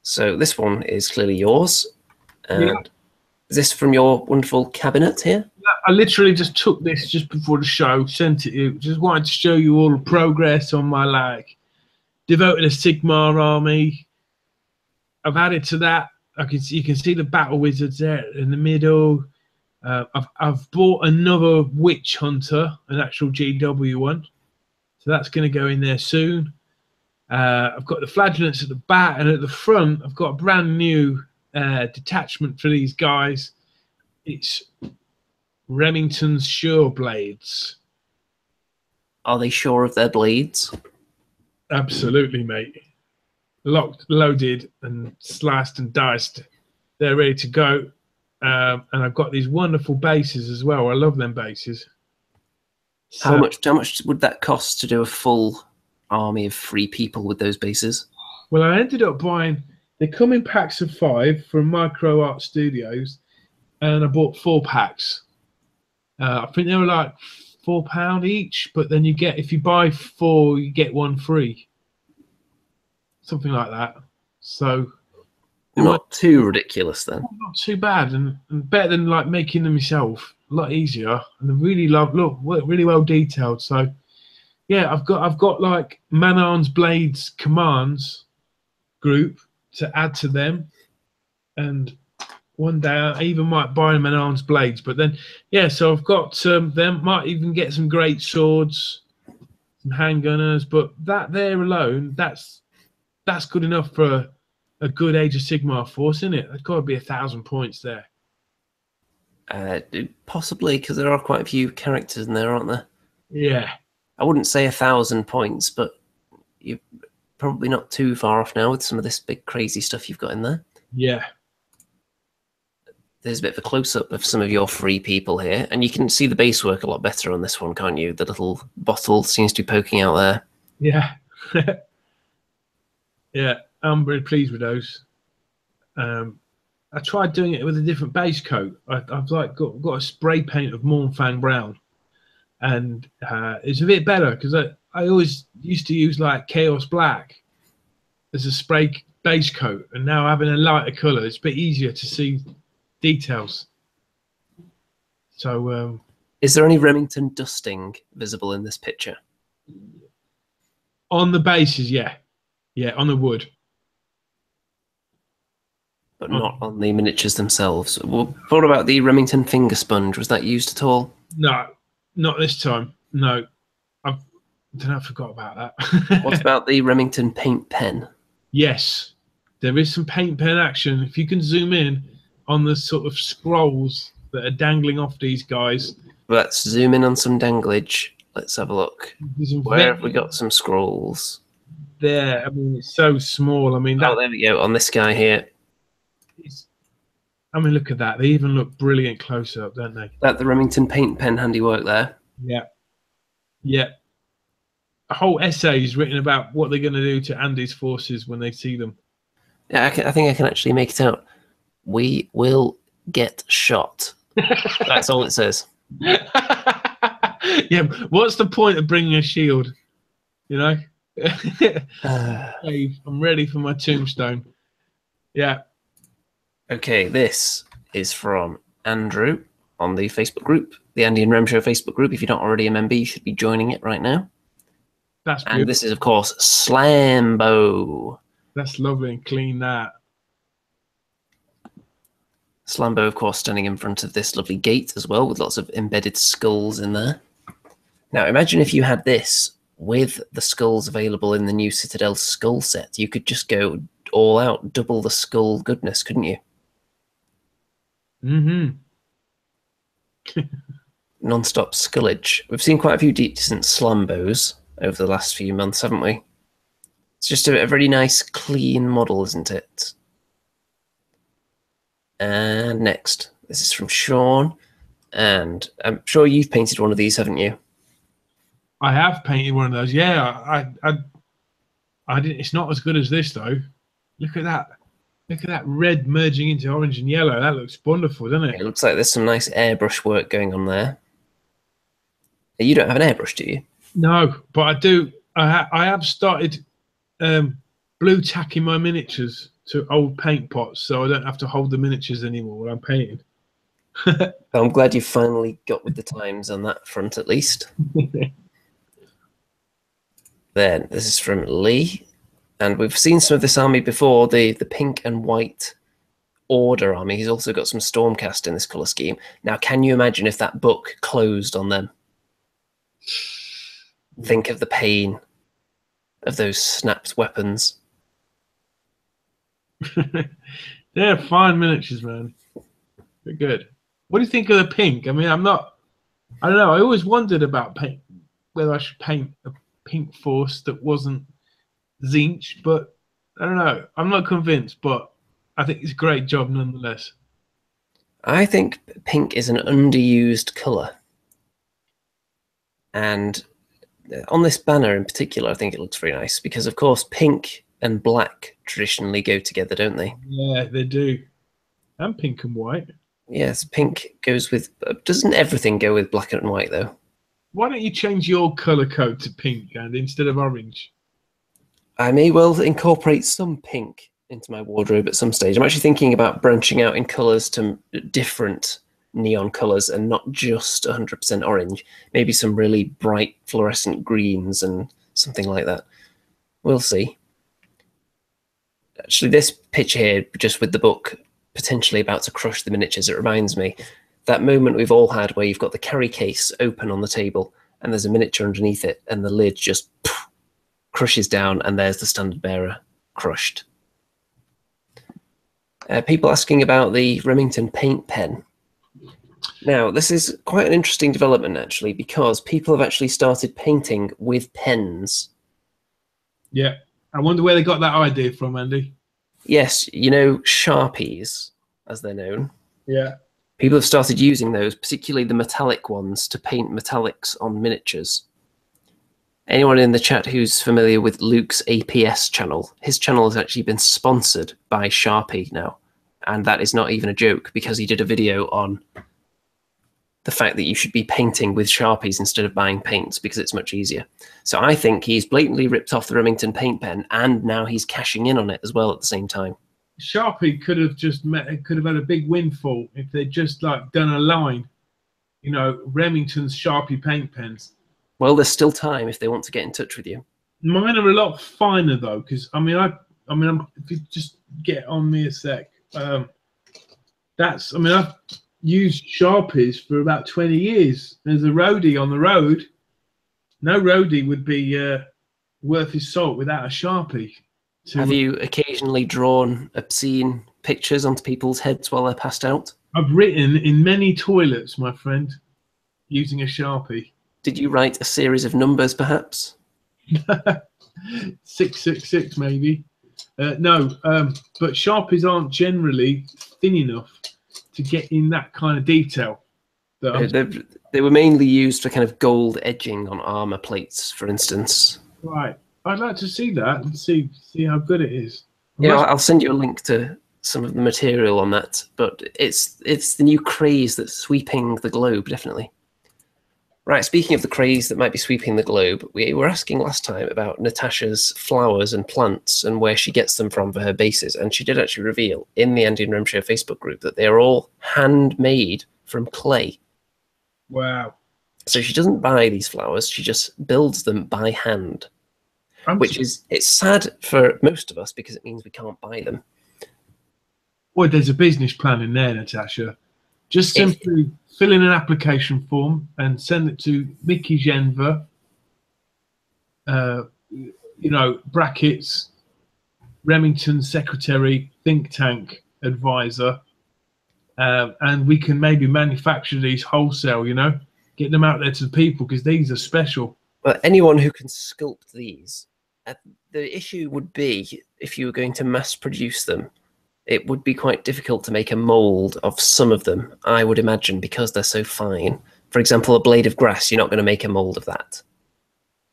So this one is clearly yours. And is this from your wonderful cabinet here? I literally just took this just before the show, sent it to you. Just wanted to show you all the progress on my like devoted a Sigmar army. I've added to that. You can see the battle wizards there in the middle. I've bought another witch hunter, an actual GW one. So that's going to go in there soon. I've got the flagellants at the back, and at the front, I've got a brand new detachment for these guys. It's Remington's Sure Blades. Are they sure of their blades? Absolutely, mate. Locked, loaded, and sliced and diced. They're ready to go. And I've got these wonderful bases as well. I love them bases. So, How much would that cost to do a full army of 3 people with those bases? well, I ended up buying. They come in packs of 5 from Micro Art Studios, and I bought 4 packs. I think they were like £4 each, but then you get, if you buy 4, you get 1 free. Something like that. So Not too ridiculous then. not too bad, and better than like making them yourself. A lot easier, and I really work really well detailed. So yeah, I've got like Man-Arms Blades commands group to add to them, and one day I even might buy Man-Arms Blades. But then yeah, so I've got them. Might even get some great swords, some handgunners. But that there alone, that's good enough for a good Age of Sigmar force, isn't it? There's got to be 1,000 points there. Possibly, because there are quite a few characters in there, aren't there? Yeah. I wouldn't say 1,000 points, but you're probably not too far off now with some of this big crazy stuff you've got in there. Yeah. There's a bit of a close-up of some of your 3 people here, and you can see the base work a lot better on this one, can't you? The little bottle seems to be poking out there. Yeah. Yeah, I'm very pleased with those. I tried doing it with a different base coat. I've like got a spray paint of Mornfang Brown, and it's a bit better because I always used to use like Chaos Black as a spray base coat, and now having a lighter colour, it's a bit easier to see details. So, is there any Remington dusting visible in this picture? On the bases, yeah, on the wood. But not on the miniatures themselves. What about the Remington finger sponge? Was that used at all? No, not this time. No, I forgot about that. What about the Remington paint pen? Yes, there is some paint pen action. If you can zoom in on the sort of scrolls that are dangling off these guys. Let's zoom in on some danglage. Let's have a look. There's some Where have we got some scrolls? there. I mean, it's so small. I mean, Oh, there we go. On this guy here. I mean, look at that. They even look brilliant close up, don't they? That the Remington paint pen handiwork there. Yeah. Yeah. A whole essay is written about what they're going to do to Andy's forces when they see them. Yeah, I think I can actually make it out. We will get shot. That's all it says. Yeah, what's the point of bringing a shield? You know? Dave, I'm ready for my tombstone. Yeah. Okay, this is from Andrew on the Facebook group, the Andy and Rem Show Facebook group. If you're not already a member, you should be joining it right now. That's and beautiful. This is, of course, Slambo. That's lovely and clean, that. Slambo, of course, standing in front of this lovely gate as well, with lots of embedded skulls in there. Now, imagine if you had this with the skulls available in the new Citadel skull set. You could just go all out, double the skull goodness, couldn't you? Mm-hmm. Non-stop skullage. We've seen quite a few decent Slambos over the last few months, haven't we? It's just a very nice, clean model, isn't it? And next, this is from Sean, and I'm sure you've painted one of these, haven't you? I have painted one of those. Yeah, I didn't. It's not as good as this though. Look at that. Look at that red merging into orange and yellow. That looks wonderful, doesn't it? It looks like there's some nice airbrush work going on there. You don't have an airbrush, do you? No, but I do. I have started blue tacking my miniatures to old paint pots, so I don't have to hold the miniatures anymore when I'm painting. I'm glad you finally got with the times on that front, at least. Then this is from Lee, and we've seen some of this army before. The pink and white Order army. He's also got some Stormcast in this colour scheme. Now, can you imagine if that book closed on them? Think of the pain of those snapped weapons. They're fine miniatures, man. They're good. What do you think of the pink? I mean, I don't know. I always wondered about whether I should paint a pink force that wasn't Zinch, but I don't know. I'm not convinced, but I think it's a great job nonetheless. I think pink is an underused colour. And on this banner in particular, I think it looks very nice because, of course, pink and black traditionally go together, don't they? Yeah, they do. And pink and white. Yes, pink goes with... Doesn't everything go with black and white, though? Why don't you change your colour code to pink and instead of orange? I may well incorporate some pink into my wardrobe at some stage. I'm actually thinking about branching out in colours to different neon colours and not just 100% orange. Maybe some really bright fluorescent greens and something like that. We'll see. Actually, this picture here, just with the book potentially about to crush the miniatures, it reminds me that moment we've all had where you've got the carry case open on the table and there's a miniature underneath it and the lid just crushes down and there's the standard bearer crushed. People asking about the Remington paint pen. Now, this is quite an interesting development, actually, because people have actually started painting with pens. Yeah. I wonder where they got that idea from, Andy. Yes, you know, Sharpies, as they're known. Yeah. People have started using those, particularly the metallic ones, to paint metallics on miniatures. Anyone in the chat who's familiar with Luke's APS channel, his channel has actually been sponsored by Sharpie now. And that is not even a joke, because he did a video on the fact that you should be painting with Sharpies instead of buying paints, because it's much easier. So I think he's blatantly ripped off the Remington paint pen, and now he's cashing in on it as well at the same time. Sharpie could have had a big windfall if they'd just like done a line, you know, Remington's Sharpie paint pens. Well, there's still time if they want to get in touch with you. Mine are a lot finer though, because if you just get on me a sec, I've used Sharpies for about 20 years. There's a roadie on the road. No roadie would be worth his salt without a Sharpie. Have you occasionally drawn obscene pictures onto people's heads while they're passed out? I've written in many toilets, my friend, using a Sharpie. Did you write a series of numbers, perhaps? 666 maybe. No, but Sharpies aren't generally thin enough to get in that kind of detail. They were mainly used for kind of gold edging on armor plates, for instance. Right. I'd like to see that and see how good it is. Yeah, I'll send you a link to some of the material on that, but it's the new craze that's sweeping the globe, definitely. Right, speaking of the craze that might be sweeping the globe, we were asking last time about Natasha's flowers and plants and where she gets them from for her bases, and she did actually reveal in the Andy and Rem Show Facebook group that they are all handmade from clay. Wow. So she doesn't buy these flowers, she just builds them by hand. It's sad for most of us because it means we can't buy them. Well, there's a business plan in there, Natasha. Just simply fill in an application form and send it to Mickey Genver, brackets, Remington secretary, think tank advisor, and we can maybe manufacture these wholesale, get them out there to the people because these are special. But anyone who can sculpt these, the issue would be if you were going to mass produce them, it would be quite difficult to make a mold of some of them, I would imagine, because they're so fine. For example, a blade of grass, you're not going to make a mold of that.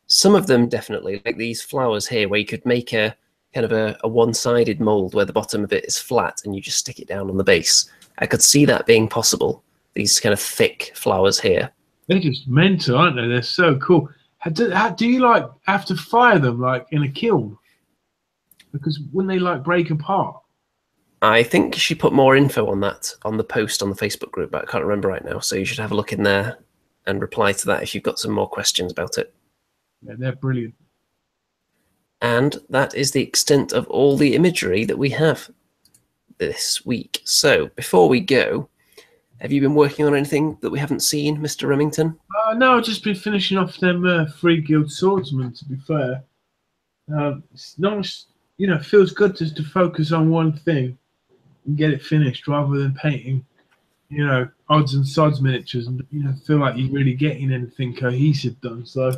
Some of them definitely, like these flowers here, where you could make a kind of a one-sided mold where the bottom of it is flat and you just stick it down on the base. I could see that being possible, these kind of thick flowers here. They're just mental, aren't they? They're so cool. Do you have to fire them in a kiln? Because when they break apart. I think she put more info on that on the post on the Facebook group, but I can't remember right now. So you should have a look in there and reply to that if you've got some more questions about it. Yeah, they're brilliant. And that is the extent of all the imagery that we have this week. So before we go, have you been working on anything that we haven't seen, Mr. Remington? No, I've just been finishing off them Free Guild Swordsmen, to be fair. It's nice, it feels good just to focus on one thing and get it finished rather than painting, odds and sods miniatures and, feel like you're really getting anything cohesive done. So,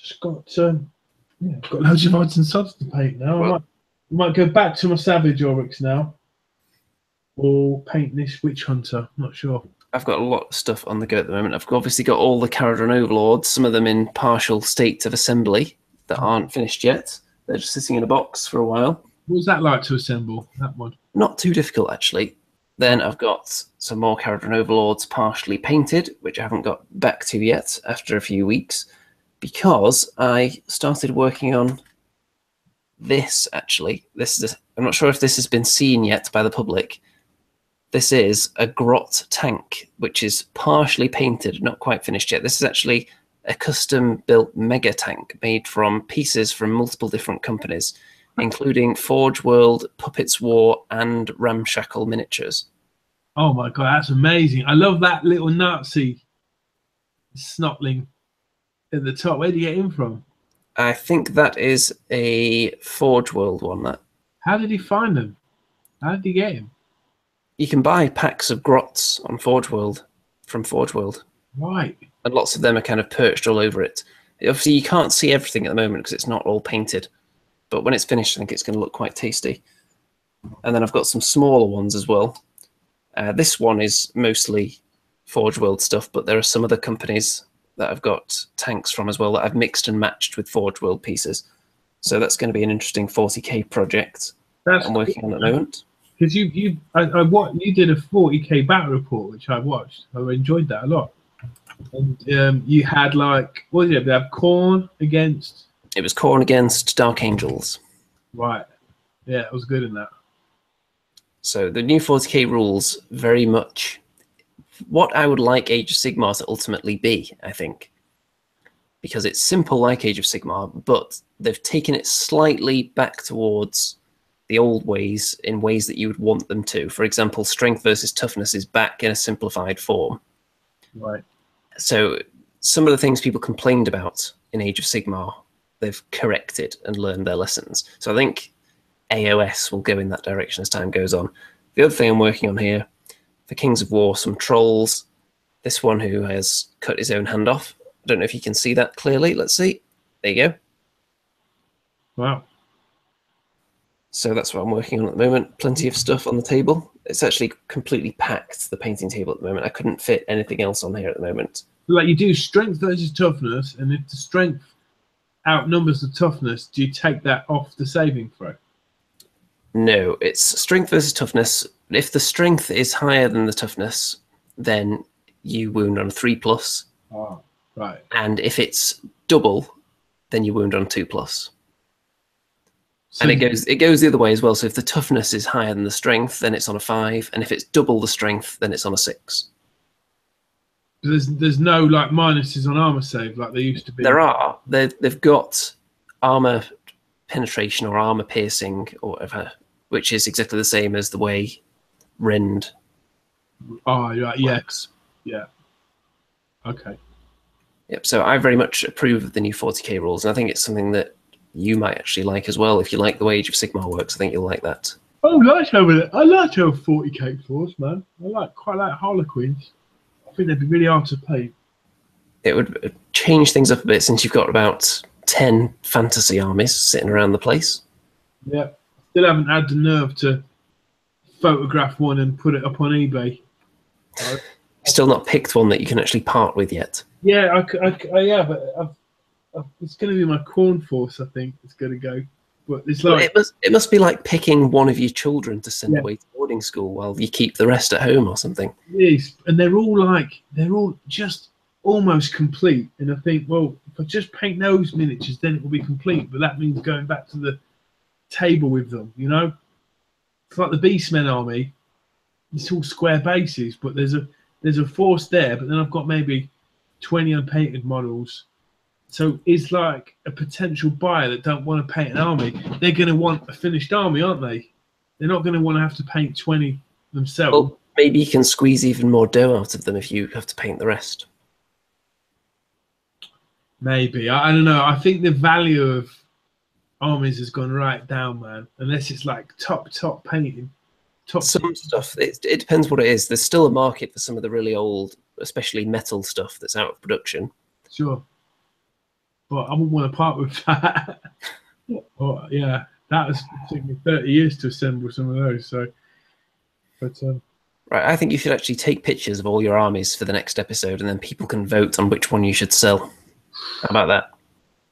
just got loads of odds and sods to paint now. Well, I might go back to my Savage Oryx now or paint this Witch Hunter. I'm not sure. I've got a lot of stuff on the go at the moment. I've obviously got all the Caradron Overlords, some of them in partial state of assembly that aren't finished yet. They're just sitting in a box for a while. What was that like to assemble, that one? Not too difficult, actually. Then I've got some more Caradron Overlords partially painted, which I haven't got back to yet after a few weeks, because I started working on this, actually. I'm not sure if this has been seen yet by the public. This is a Grot tank, which is partially painted, not quite finished yet. This is actually a custom-built mega tank made from pieces from multiple different companies, including Forge World, Puppets War, and Ramshackle Miniatures. Oh my god, that's amazing. I love that little Nazi snotling at the top. Where do you get him from? I think that is a Forge World one. That. How did he find them? How did he get him? You can buy packs of Grots on Forge World, from Forge World. Right. And lots of them are kind of perched all over it. Obviously, you can't see everything at the moment because it's not all painted. But when it's finished, I think it's going to look quite tasty. And then I've got some smaller ones as well. This one is mostly Forge World stuff, but there are some other companies that I've got tanks from as well that I've mixed and matched with Forge World pieces. So that's going to be an interesting 40k project that I'm working on at the moment. Because you did a 40k battle report, which I watched. I enjoyed that a lot. And you had what did you have? They have Khorne against. It was Khorne against Dark Angels. Right. Yeah, it was good in that. So the new 40k rules very much what I would like Age of Sigmar to ultimately be, I think. Because it's simple like Age of Sigmar, but they've taken it slightly back towards the old ways in ways that you would want them to. For example, strength versus toughness is back in a simplified form. Right. So some of the things people complained about in Age of Sigmar, they've corrected and learned their lessons. So I think AOS will go in that direction as time goes on. The other thing I'm working on here, For Kings of War, some trolls. This one who has cut his own hand off. I don't know if you can see that clearly. Let's see. There you go. Wow. So that's what I'm working on at the moment. Plenty of stuff on the table. It's actually completely packed, the painting table at the moment. I couldn't fit anything else on here at the moment. Like you do strength versus toughness, and if the strength outnumbers the toughness, do you take that off the saving throw? No, it's strength versus toughness. If the strength is higher than the toughness, then you wound on a 3+. Oh, right. And if it's double, then you wound on 2+. So And it goes the other way as well. So if the toughness is higher than the strength, then it's on a 5, and if it's double the strength, then it's on a 6. there's no like minuses on armor save like there used to be. There are. They've got armor penetration or armor piercing or whatever, which is exactly the same as the way Rend. Oh, right. Yes. Yeah. Okay. Yep. So I very much approve of the new 40k rules, and I think it's something that you might actually like as well. If you like the way Age of Sigmar works, I think you'll like that. Oh, I like over 40k floors, man. Quite like Harlequins. I think they'd be really hard to paint. It would change things up a bit since you've got about 10 fantasy armies sitting around the place. Yeah. Still haven't had the nerve to photograph one and put it up on eBay. Still not picked one that you can actually part with yet. Yeah, but it's going to be my corn force. I think it's going to go. But it's like it must be like picking one of your children to send Yeah. away to boarding school while you keep the rest at home or something. yes, and they're all just almost complete. And I think, well, if I just paint those miniatures, then it will be complete. But that means going back to the table with them. You know, it's like the Beastmen army. It's all square bases, but there's a force there. But then I've got maybe 20 unpainted models. So it's like a potential buyer that don't want to paint an army. They're going to want a finished army, aren't they? They're not going to want to have to paint 20 themselves. Well, maybe you can squeeze even more dough out of them if you have to paint the rest. Maybe. I don't know. I think the value of armies has gone right down, man. Unless it's like top painting. Some stuff, it depends what it is. There's still a market for some of the really old, especially metal stuff that's out of production. Sure. But I wouldn't want to part with that. Oh, yeah. That took me 30 years to assemble some of those. So, but Right, I think you should actually take pictures of all your armies for the next episode, and then people can vote on which one you should sell. How about that?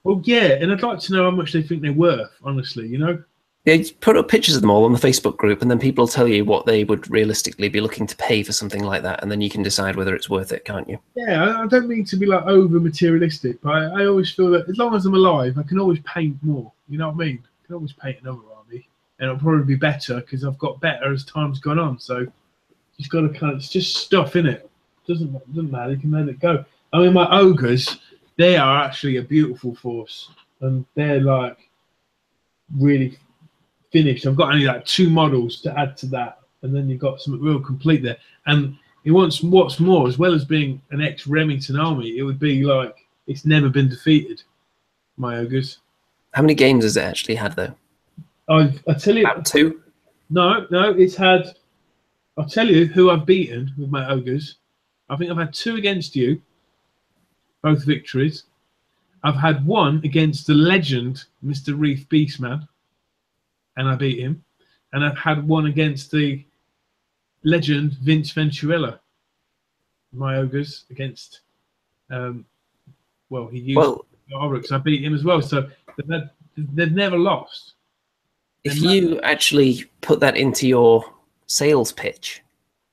well, yeah, and I'd like to know how much they think they're worth, honestly, you know? Yeah, you put up pictures of them all on the Facebook group, and then people will tell you what they would realistically be looking to pay for something like that, and then you can decide whether it's worth it, can't you? Yeah, I don't mean to be like over materialistic, but I always feel that as long as I'm alive, I can always paint more. You know what I mean? I can always paint another army, and it'll probably be better because I've got better as time's gone on. So just got to it's just stuff in it. Doesn't matter. You can let it go. I mean, my ogres, they are actually a beautiful force, and they're like really finished. I've got only like 2 models to add to that, and then you've got something real complete there. And what's more, as well as being an ex-Remington army, it would be like it's never been defeated. My ogres. How many games has it actually had, though? I tell you, About 2? no, it's had. I'll tell you who I've beaten with my ogres. I think I've had 2 against you, both victories. I've had 1 against the legend, Mr. Reef Beastman, and I beat him. And I've had 1 against the legend Vince Venturella. My ogres against, he used Oryx. I beat him as well. So they've never lost. If you actually put that into your sales pitch,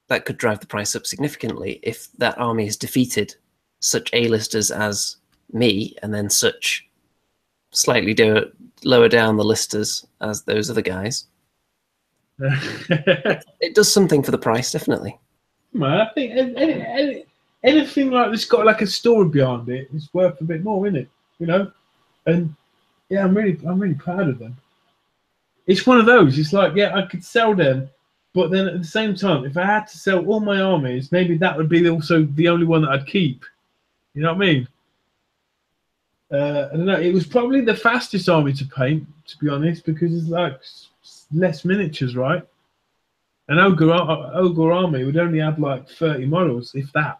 that could drive the price up significantly. If that army has defeated such A-listers as me, and then such slightly lower down the listers as those other guys, it does something for the price, definitely. Man, I think anything like this got like a story behind it is worth a bit more, isn't it? You know, and yeah, I'm really proud of them. It's one of those. It's like, yeah, I could sell them, but then at the same time, if I had to sell all my armies, maybe that would be also the only one that I'd keep. You know what I mean? I don't know. It was probably the fastest army to paint, to be honest, because it's like less miniatures, right? An ogre army would only have like 30 models, if that.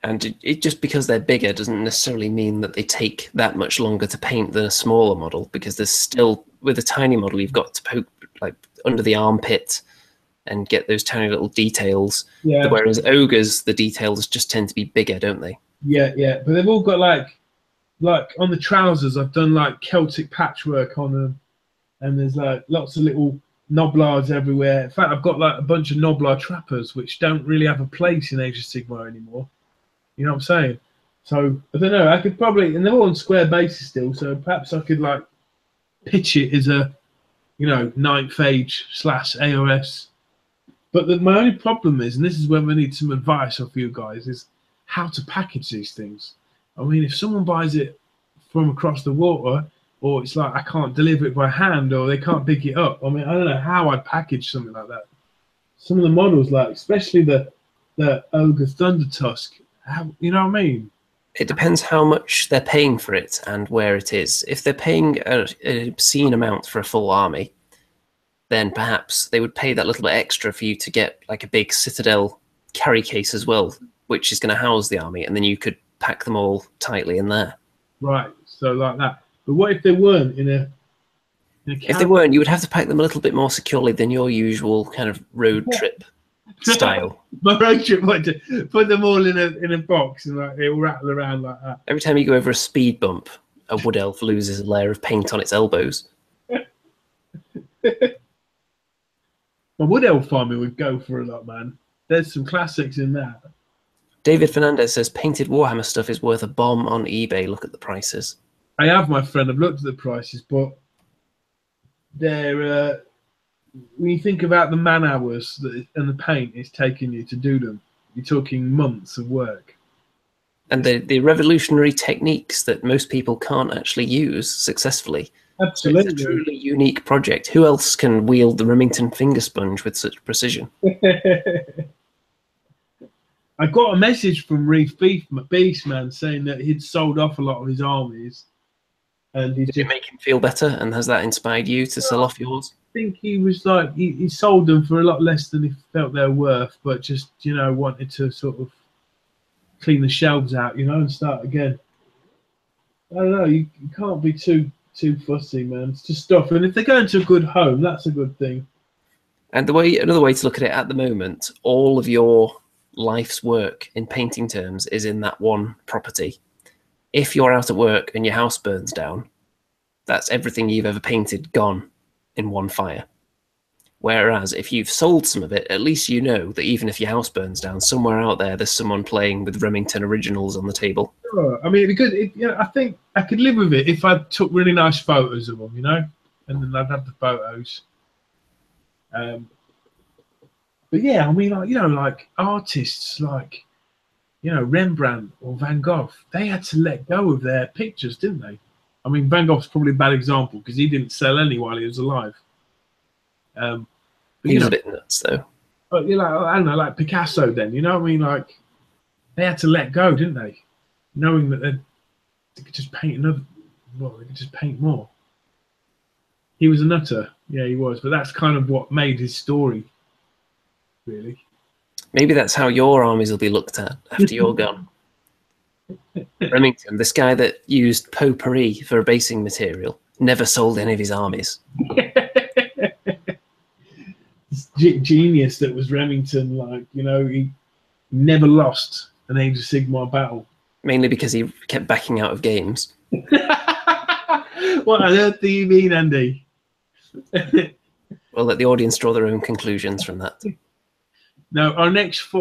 And it just because they're bigger doesn't necessarily mean that they take that much longer to paint than a smaller model, because there's still, with a tiny model, you've got to poke like under the armpit and get those tiny little details. Yeah. Whereas ogres, the details just tend to be bigger, don't they? Yeah, yeah. But they've all got like on the trousers, I've done like Celtic patchwork on them, and there's like lots of little Noblards everywhere. In fact, I've got like a bunch of Noblar trappers, which don't really have a place in Age of Sigmar anymore. You know what I'm saying? So I don't know. I could probably, and they're all on square bases still. So perhaps I could like pitch it as a, ninth age / AOS. But my only problem is, and this is where we need some advice off you guys, is how to package these things. I mean, if someone buys it from across the water, or it's like I can't deliver it by hand, or they can't pick it up. I mean, I don't know how I'd package something like that. Some of the models, like especially the Ogre Thunder Tusk, you know what I mean? It depends how much they're paying for it and where it is. If they're paying an obscene amount for a full army, then perhaps they would pay that little bit extra for you to get like a big Citadel carry case as well, which is going to house the army, and then you could pack them all tightly in there. Right, so like that. But what if they weren't in a if they weren't, you would have to pack them a little bit more securely than your usual kind of road trip style. My road trip, like to put them all in a box and like it will rattle around like that. Every time you go over a speed bump, a wood elf loses a layer of paint on its elbows. My wood elf army would go for a lot, man. There's some classics in that. David Fernandez says painted Warhammer stuff is worth a bomb on eBay. Look at the prices. I have, my friend. I've looked at the prices, but they're when you think about the man hours and the paint it's taking you to do them, you're talking months of work. And the revolutionary techniques that most people can't actually use successfully. Absolutely. So it's a truly unique project. Who else can wield the Remington finger sponge with such precision? I got a message from Reef Beastman saying that he'd sold off a lot of his armies. And Did it make him feel better? And has that inspired you to sell off yours? I think he was like, he sold them for a lot less than he felt they're worth, but just, wanted to sort of clean the shelves out, and start again. I don't know, you can't be too fussy, man. It's just stuff. And if they're going to a good home, that's a good thing. And another way to look at it at the moment, all of your life's work in painting terms is in that one property. If you're out at work and your house burns down, that's everything you've ever painted gone in one fire. Whereas if you've sold some of it, at least you know that even if your house burns down, somewhere out there's someone playing with Remington originals on the table. Sure. I mean, because I think I could live with it if I took really nice photos of them, and then I'd have the photos. But yeah, I mean, like artists like, Rembrandt or Van Gogh, they had to let go of their pictures, didn't they? I mean, Van Gogh's probably a bad example because he didn't sell any while he was alive. He was a bit nuts, though. But I don't know, like Picasso. Then I mean, like they had to let go, didn't they? Knowing that they could just paint they could just paint more. He was a nutter, yeah, he was. But that's kind of what made his story, really. Maybe that's how your armies will be looked at after you're gone. Remington, this guy that used potpourri for a basing material, never sold any of his armies. Genius that was Remington, he never lost an Age of Sigmar battle. Mainly because he kept backing out of games. What on earth do you mean, Andy? We'll let the audience draw their own conclusions from that. No, our next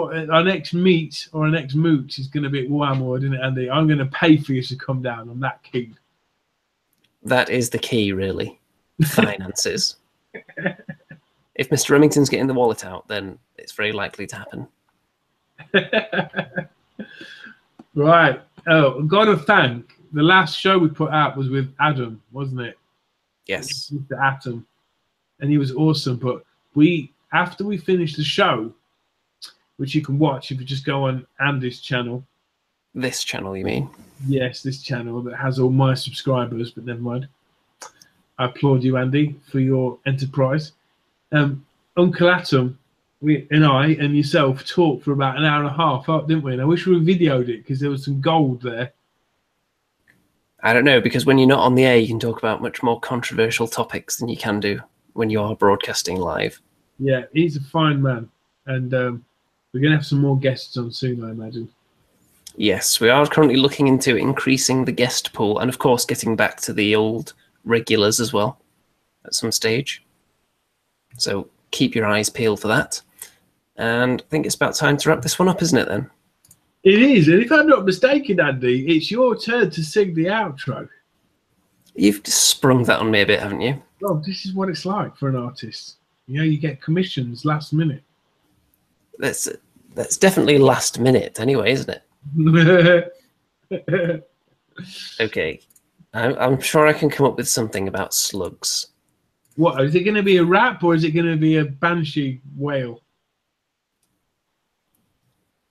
meet or our next mooch is going to be at Warhammer, isn't it, Andy? I'm going to pay for you to come down on that key. That is the key, really. Finances. If Mr. Remington's getting the wallet out, then it's very likely to happen. Right. Oh, I've got to thank. The last show we put out was with Adam, wasn't it? Yes. Mr. Atom. And he was awesome. But after we finished the show, which you can watch if you just go on Andy's channel. This channel, you mean? Yes, this channel that has all my subscribers, but never mind. I applaud you, Andy, for your enterprise. Uncle Atom, and I and yourself talked for about an hour and a half, didn't we? And I wish we videoed it because there was some gold there. I don't know, because when you're not on the air, you can talk about much more controversial topics than you can do when you are broadcasting live. Yeah, he's a fine man. And we're going to have some more guests on soon, I imagine. Yes, we are currently looking into increasing the guest pool and, of course, getting back to the old regulars as well at some stage. So keep your eyes peeled for that. And I think it's about time to wrap this one up, isn't it, then? It is. And if I'm not mistaken, Andy, it's your turn to sing the outro. You've just sprung that on me a bit, haven't you? Well, this is what it's like for an artist. You know, you get commissions last minute. That's definitely last minute anyway, isn't it? Okay. I'm sure I can come up with something about slugs. What, is it going to be a rap or is it going to be a banshee wail?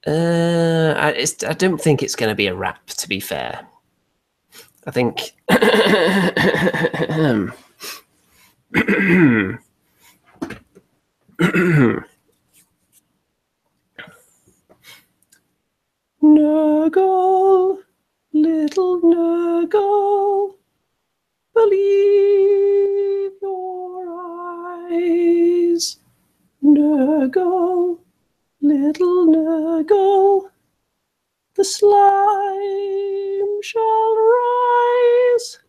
I don't think it's going to be a rap, to be fair. I think... Nurgle, little Nurgle, believe your eyes. Nurgle, little Nurgle, the slime shall rise.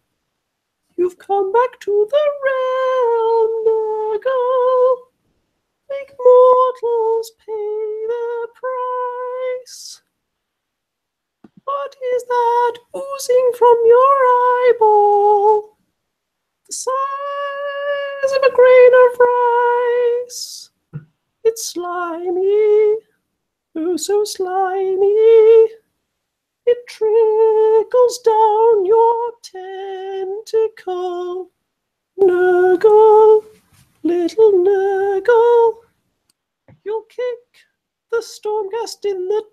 You've come back to the realm, Nurgle. Make mortals pay their price. What is that oozing from your eyeball? The size of a grain of rice. It's slimy, oh so slimy. It trickles down your tentacle. Nurgle, little Nurgle. You'll kick the Stormgast in the